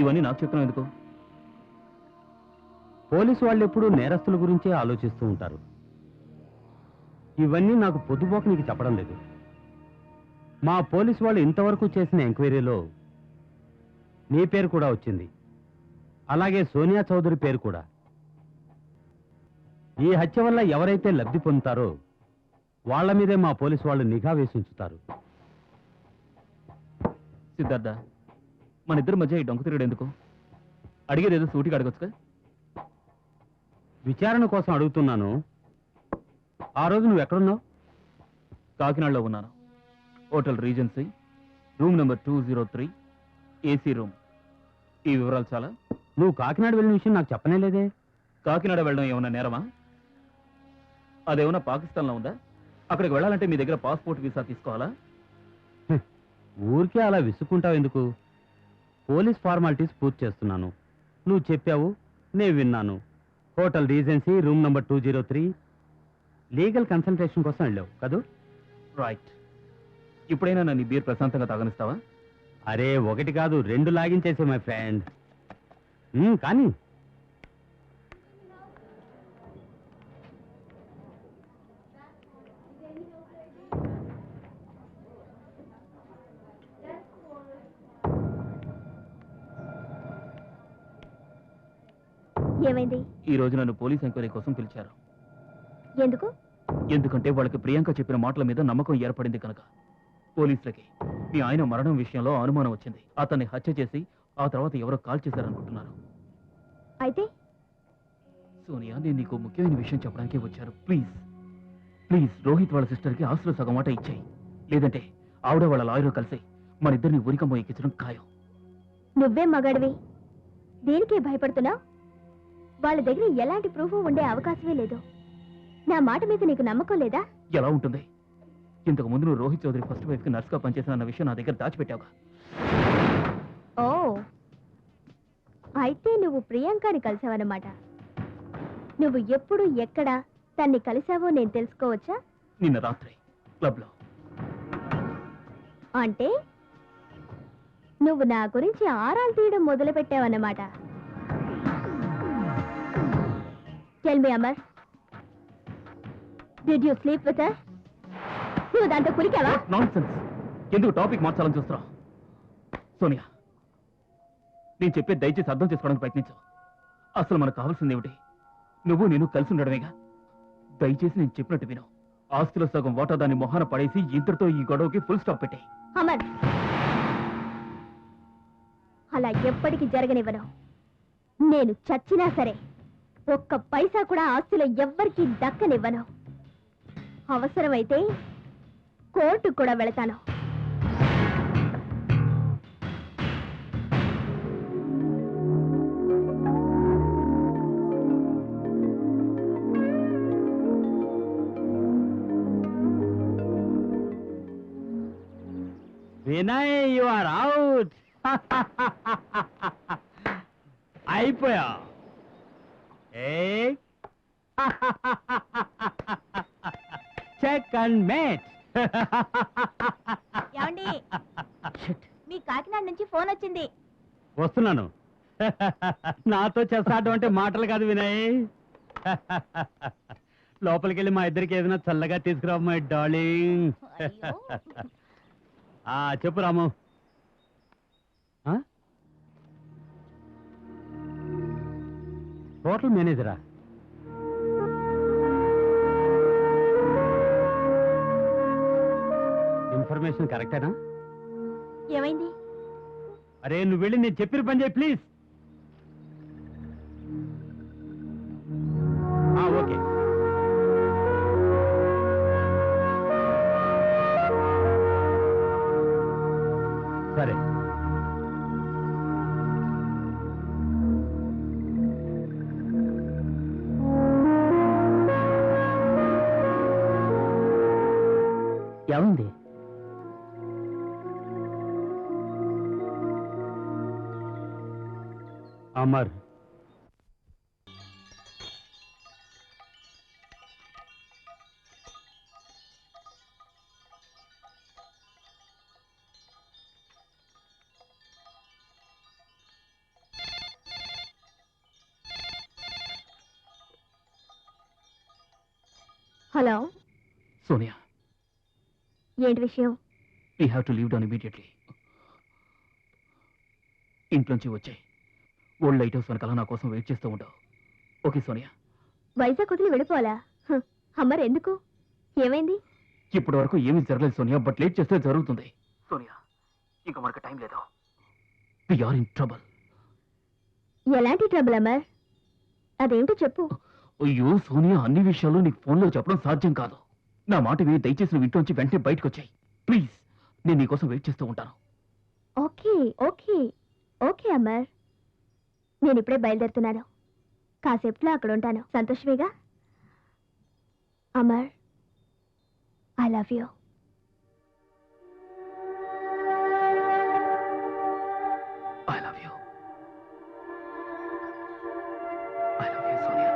ఇవన్నీ నాకు చెప్తున్నావు ఎందుకు? పోలీసు వాళ్ళు ఎప్పుడూ నేరస్తుల గురించే ఆలోచిస్తూ ఉంటారు. ఇవన్నీ నాకు పొద్దుపోక నీకు చెప్పడం లేదు. మా పోలీసు వాళ్ళు ఇంతవరకు చేసిన ఎంక్వైరీలో నీ పేరు కూడా వచ్చింది, అలాగే సోనియా చౌదరి పేరు కూడా. ఈ హత్య వల్ల ఎవరైతే లబ్ధి పొందుతారో వాళ్ళ మీదే మా పోలీసు వాళ్ళు నిఘా వేసి ఉంచుతారు. సిద్ధార్థ, మన ఇద్దరి మధ్య ఈ డొంక తిరగడు ఎందుకు? అడిగేది ఏదో సూటిగా అడగొచ్చుగా. విచారణ కోసం అడుగుతున్నాను. ఆ రోజు నువ్వు ఎక్కడున్నావు? కాకినాడలో ఉన్నాను. Hotel regency, room number 203, AC room. ఈ వివరాలు చాలా. నువ్వు కాకినాడ వెళ్ళిన విషయం నాకు చెప్పనే లేదే. కాకినాడ వెళ్ళడం ఏమన్నా నేరమా? అదేమన్నా పాకిస్తాన్లో ఉందా? అక్కడికి వెళ్ళాలంటే మీ దగ్గర పాస్పోర్ట్ వీసా తీసుకోవాలా? ఊరికే అలా విసుక్కుంటావు ఎందుకు? పోలీస్ ఫార్మాలిటీస్ పూర్తి చేస్తున్నాను. నువ్వు చెప్పావు, నేను విన్నాను. Hotel regency, room number 203, legal consultation కోసం వెళ్ళావు కదూ? రైట్. ఇప్పుడైనా నన్ను ఈ బీర్ ప్రశాంతంగా తాగనిస్తావా? అరే, ఒకటి కాదు 2 లాగించేసే మై ఫ్రెండ్. కానీ ఏమైంది? ఈ రోజు నన్ను పోలీస్ ఎంక్వైరీ కోసం పిలిచారు. ఎందుకు? ఎందుకంటే వాళ్ళకి ప్రియాంక చెప్పిన మాటల మీద నమ్మకం ఏర్పడింది కనుక. పోలీసులకి మీ ఆయన మరణం విషయంలో అనుమానం వచ్చింది. అతన్ని హత్య చేసి ఆ తర్వాత ఎవరో కాల్ చేశారనుకుంటున్నారు. అయితే సోనియా, నేను నీకు ముఖ్యమైన విషయం చెప్పడానికి వచ్చారు. ప్లీజ్ ప్లీజ్, రోహిత్ వాళ్ళ సిస్టర్కి ఆస్తుల సగం మాట ఇచ్చేయి. లేదంటే ఆవిడ వాళ్ళ లాయర్ కలిసి మన ఇద్దరిని ఉరికమ్మ ఎక్కించడం ఖాయం. నువ్వేం మగాడివి? దేనికే భయపడుతున్నావు? వాళ్ళ దగ్గర ఎలాంటి ప్రూఫ్ ఉండే అవకాశమే లేదు. నా మాట మీద నీకు నమ్మకం లేదా? ఎలా ఉంటుంది? ఇంతకు ముందు నువ్వు రోహిత్ చౌదరి ఫస్ట్ వైఫ్ కి నర్స్ గా పనిచేసిన అన్న విషయం నా దగ్గర దాచిపెట్టావుగా. ఓ, అయితే నువ్వు ప్రియాంకని కలిసావన్నమాట. నువ్వు ఎప్పుడు ఎక్కడ తన్ని కలిసావో నేను తెలుసుకోవచ్చా? నిన్న రాత్రి క్లబ్ లో. అంటే నువ్వు నా గురించి ఆరాలు తీయడం మొదలు పెట్టావన్నమాట. Tell me Amar, did you sleep with her? నువ్వు దాంతో కులికావా? నాన్సెన్స్. ఎందుకు టాపిక్ మార్చాలని చూస్తున్నావు? సోనియా, నేను చెప్పేది దయచేసి అర్థం చేసుకోవడానికి ప్రయత్నించు. అసలు మనకు కావాల్సింది ఏమిటి? నువ్వు నేను కలిసి ఉండడమేగా. దయచేసి నేను చెప్పినట్టు విను. ఆస్తిలో సగం వాటా దాన్ని మొహాన పడేసి ఇంతటితో ఈ గొడవకి ఫుల్ స్టాప్ పెట్టే. అమర్, అలా ఎప్పటికీ జరగనివ్వను. నేను చచ్చినా సరే ఒక్క పైసా కూడా ఆస్తిలో ఎవ్వరికీ దక్కనివ్వను. అవసరమైతే కోర్టుకు కూడా వెళతాను. Vinay, you are out. అయిపోయా. Check and mate. ఏమండి, మీ కాకినాడ నుంచి ఫోన్ వచ్చింది. వస్తున్నాను. నాతో చేస్తాడు అంటే మాటలు కాదు వినయ్. లోపలికి వెళ్ళి మా ఇద్దరికి ఏదైనా చల్లగా తీసుకురా మై డార్లింగ్. చెప్పు రాము. హోటల్ మేనేజరా? ఇన్ఫర్మేషన్ కరెక్టేనా? ఏమైంది? అరే, నువ్వు వెళ్ళి నేను చెప్పిన పని చేయి ప్లీజ్. ఓకే. ఏమైంది? అమర్, హలో, సోనియా, ఏంటి విషయం? We have to leave down immediately. ఇంట్లోంచి వచ్చాయి. ఓల్డ్ లైట్ హౌస్ వెనకాల నా కోసం వెయిట్ చేస్తూ ఉండవు. ఓకే సోనియా? వైజాగ్ వదిలి వెళ్ళిపోవాలా? అమ్మర్ ఎందుకు? ఏమైంది? ఇప్పటి వరకు ఏమీ జరగలేదు సోనియా, బట్ లేట్ చేస్తే జరుగుతుంది. సోనియా, ఇంకా మనకు టైం లేదు. We are in trouble. ఎలాంటి ట్రబుల్ అమర్? అదేంటో చెప్పు. అయ్యో సోనియా, అన్ని విషయాలు నీకు ఫోన్లో చెప్పడం సాధ్యం కాదు. నా మాట విని దయచేసి నువ్వు ఇంట్లోంచి వెంటనే బయటకు వచ్చాయి ప్లీజ్. నేను నీకోసం వెయిట్ చేస్తూ ఉంటాను. ఓకే ఓకే ఓకే అమర్, నేను ఇప్పుడే బయలుదేరుతున్నాను. కాసేపులో అక్కడ ఉంటాను. సంతోషమేగా? Amar, I love you. I love you. I love you Sonia.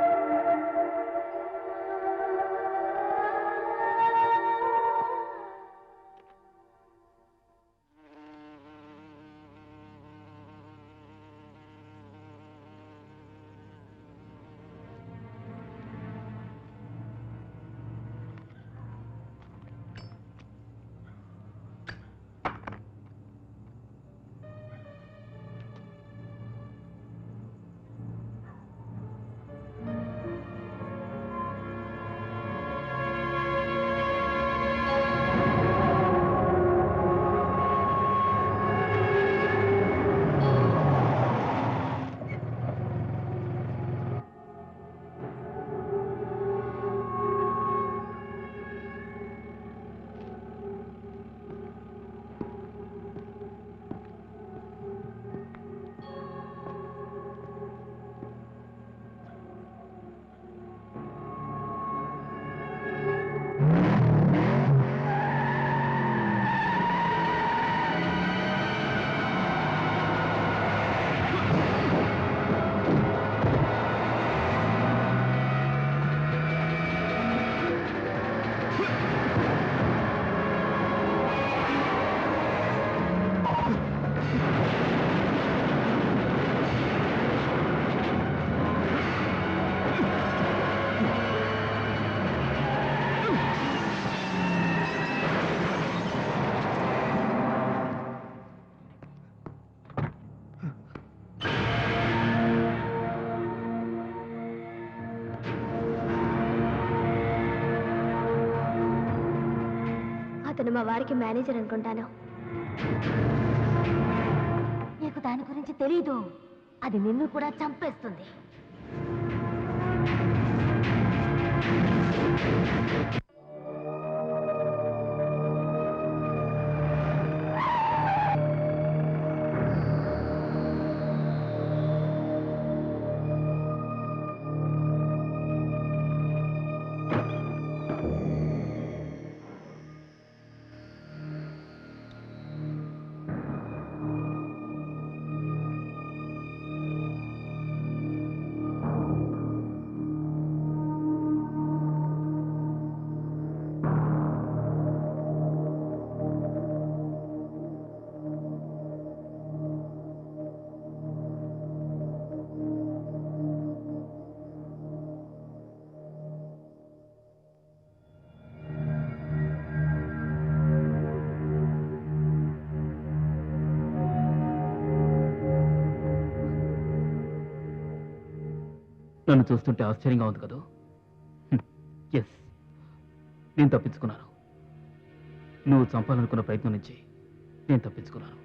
అతను మా వారికి మేనేజర్ అనుకుంటాను. నీకు దాని గురించి తెలీదు. అది నిన్ను కూడా చంపేస్తుంది. నన్ను చూస్తుంటే ఆశ్చర్యంగా ఉంది కదా? ఎస్, నేను తప్పించుకున్నాను. నువ్వు చంపాలనుకున్న ప్రయత్నం నుంచి నేను తప్పించుకున్నాను.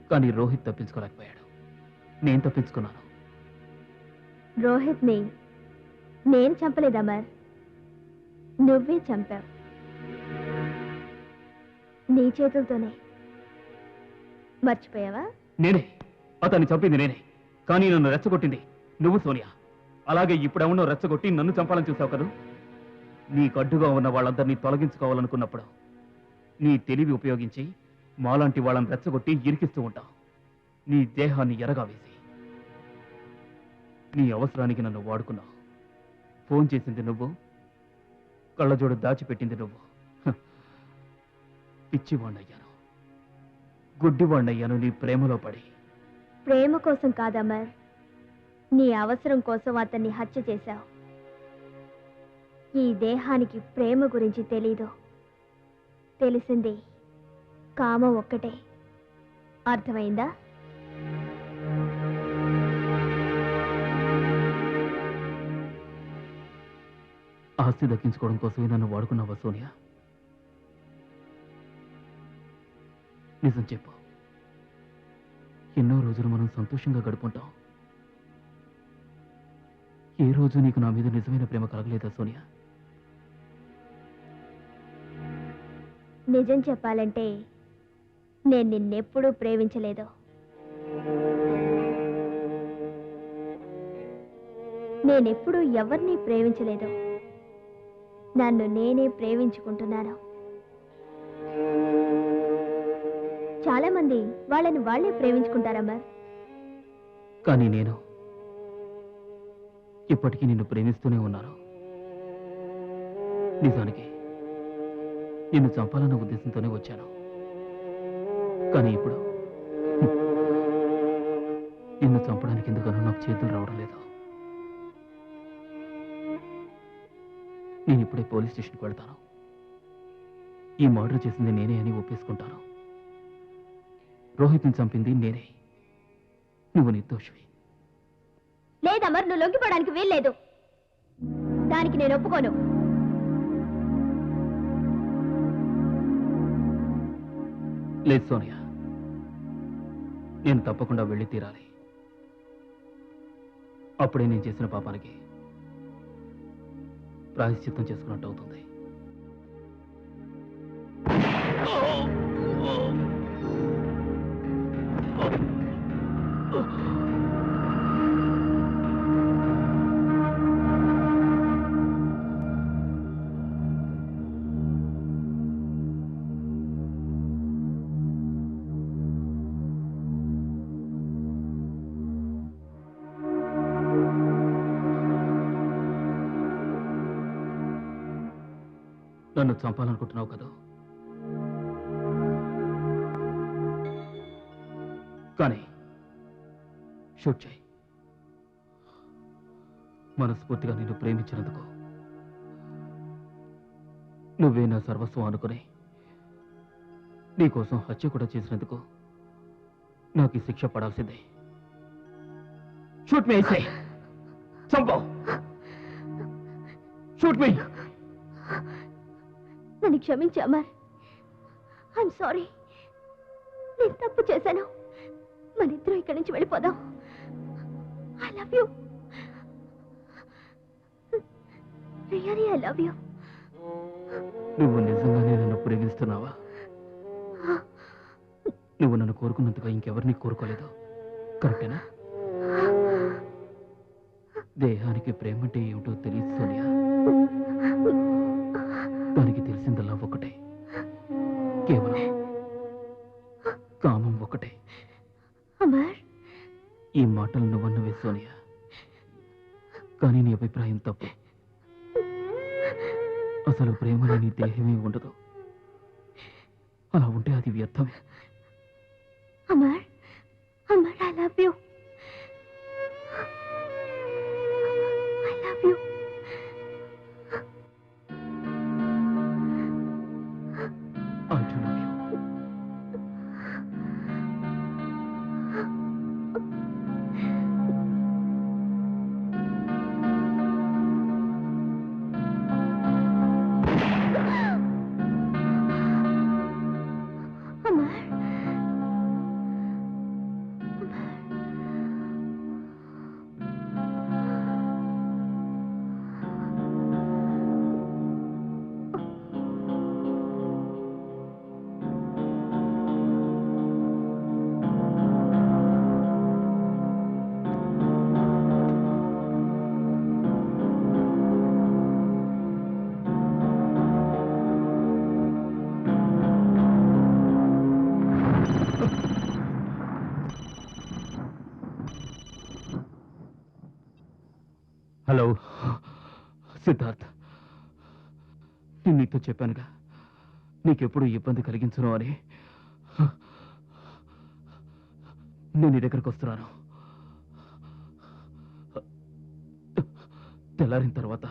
కానీ రోహిత్ తప్పించుకోలేకపోయాడు. నేను తప్పించుకున్నాను. రోహిత్ని నేను చంపలేదు అమర్, నువ్వే చంపావు. నీ చేతులతోనే. మర్చిపోయావా? నేనే అతన్ని చంపింది నేనే. కానీ నన్ను రెచ్చగొట్టింది నువ్వు సోనియా. అలాగే ఇప్పుడెవనో రెచ్చగొట్టి నన్ను చంపాలని చూసావు కదా? నీకు అడ్డుగా ఉన్న వాళ్ళందరినీ తొలగించుకోవాలనుకున్నప్పుడు నీ తెలివి ఉపయోగించి మాలాంటి వాళ్ళని రెచ్చగొట్టి ఇరికిస్తూ ఉంటావు. నీ దేహాన్ని ఎరగా వేసి నీ అవసరానికి నన్ను వాడుకున్నావు. ఫోన్ చేసింది నువ్వు, కళ్ళజోడు దాచిపెట్టింది నువ్వు. హ. పిచ్చివాణ్ణయ్యాను, గుడ్డివాణ్ణయ్యాను నీ ప్రేమలో పడి. ప్రేమ కోసం కాదమర్, నీ అవసరం కోసం అతన్ని హత్య చేశావు. ఈ దేహానికి ప్రేమ గురించి తెలీదు. తెలిసింది కామం ఒక్కటే. అర్థమైందా? ఆస్తి దక్కించుకోవడం కోసమే నన్ను వాడుకున్నావా సోనియా? నిజం చెప్పు. ఎన్నో రోజులు మనం సంతోషంగా గడుపుంటాం. ఏ రోజు నీకు నా మీద నిజమైన ప్రేమ కలగలేదా సోనియా? నిజం చెప్పాలంటే నేను నిన్నెప్పుడూ ప్రేమించలేదు. నేనెప్పుడూ ఎవరిని ప్రేమించలేదు. నన్ను నేనే ప్రేమించుకుంటున్నాను. చాలా మంది వాళ్ళని వాళ్ళే ప్రేమించుకుంటారమ్మా. కానీ నేను ఇప్పటికీ నిన్ను ప్రేమిస్తూనే ఉన్నాను. నిజానికి నిన్ను చంపాలన్న ఉద్దేశంతోనే వచ్చాను. కానీ ఇప్పుడు నిన్ను చంపడానికి ఎందుకనో నాకు చేతులు రావడం లేదు. నేను ఇప్పుడే పోలీస్ స్టేషన్కి వెళ్తాను. ఈ మర్డర్ చేసింది నేనే అని ఒప్పేసుకుంటాను. రోహిత్ని చంపింది నేనే. నువ్వు నిర్దోషివి. లేదమ్మర్, నువ్వు లొంగిపోవడానికి వీల్లేదు. దానికి నేను ఒప్పుకోను. లేదు సోనియా, నేను తప్పకుండా వెళ్ళి తీరాలి. అప్పుడే నేను చేసిన పాపానికి ప్రాయశ్చిత్తం చేసుకున్నట్టు అవుతుంది. నన్ను చంపాలనుకుంటున్నావు కదా? కానీ షూట్ చేయి. మనస్ఫూర్తిగా నిన్ను ప్రేమించినందుకు, నువ్వే నా సర్వస్వం అనుకుని నీకోసం హత్య కూడా చేసినందుకు నాకు ఈ శిక్ష పడాల్సిందే. షూట్ మీ. ఐసే చంపావు. షూట్ మీ. నన్ను క్షమించు అమర్. I'm sorry. నేను తప్పు చేశాను. మన ఇద్దరం ఇక్కడి నుంచి వెళ్ళిపోదాం. I love you. Really I love you. నువ్వు నిజంగానే నన్ను ప్రేమిస్తున్నావా? నువ్వు నన్ను కోరుకున్నంతగా ఇంకెవరిని కోరుకోలేదు, కరెక్టేనా? దేహానికి ప్రేమ అంటే ఏమిటో తెలియదు సోనియా. దానికి తెలిసిందల్లా ఒకటే, కేవలం కామం ఒకటే. అమర్, ఈ మాటలు నువ్వన్నవే సోనియా, కానీ నీ అభిప్రాయం తప్పు. అసలు ప్రేమలో నీ దేహమే ఉండదు. అలా ఉంటే అది వ్యర్థమే. Amar, Amar, I love you. I love you. I do love you. Amar, Siddharth, నేను నీతో చెప్పానుగా నీకెప్పుడు ఇబ్బంది కలిగించను అని. నేను నీ దగ్గరకు వస్తున్నాను. తెల్లారిన తర్వాత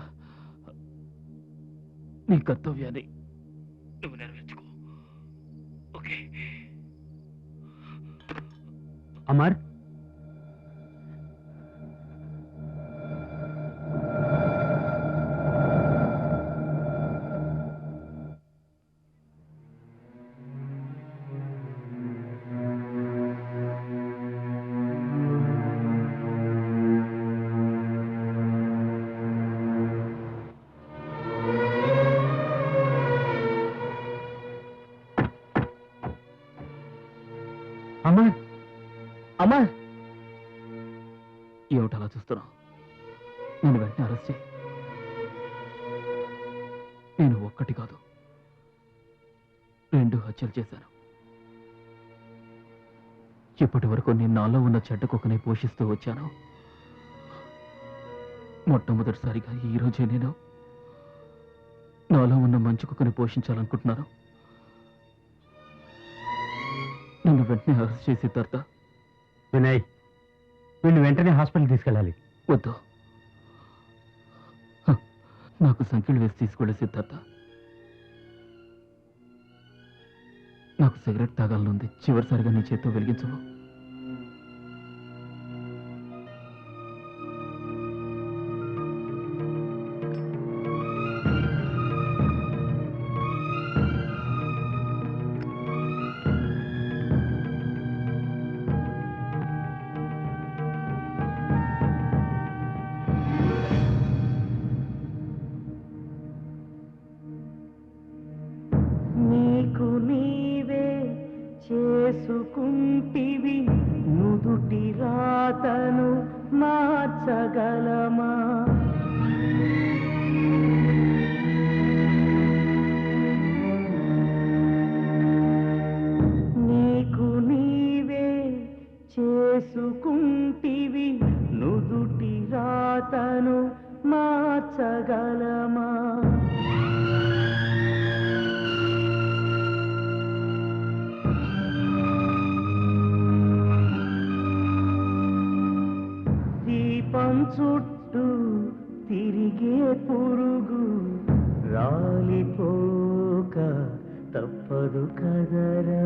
నీ కర్తవ్యాన్ని నువ్వు నెరవేర్చుకో. ఓకే? అమర్, అమర్, అమర్, ఏమిటి అలా చూస్తున్నావు? నేను వెంటనే అరెస్ట్ చేయి. నేను ఒక్కటి కాదు 2 హత్యలు చేశాను. ఇప్పటి వరకు నేను నాలో ఉన్న చెడ్డ కుక్కనే పోషిస్తూ వచ్చాను. మొట్టమొదటిసారిగా ఈ రోజే నేను నాలో ఉన్న మంచి కుక్కని పోషించాలనుకుంటున్నాను. నన్ను వెంటనే అరెస్ట్ చేసి తర్వాత వినయ్, వీళ్ళు వెంటనే హాస్పిటల్ తీసుకెళ్ళాలి. వద్దు, నాకు సంఖ్యలు వేసి తీసుకెళ్ళే సిద్ధార్థ. నాకు సిగరెట్ తాగాలనుంది. చివరిసారిగా నీ చేత్తో వెలిగించవు. నీకు నీవే చేసుకుంటివి నుదుటి రాతను మార్చగలమా? నీకు నీవే చేసుకుంటివి నుదుటి రాతను మార్చగలమా? దీపం చుట్టూ తిరిగే పురుగు రాలిపోక తప్పదు కదరా.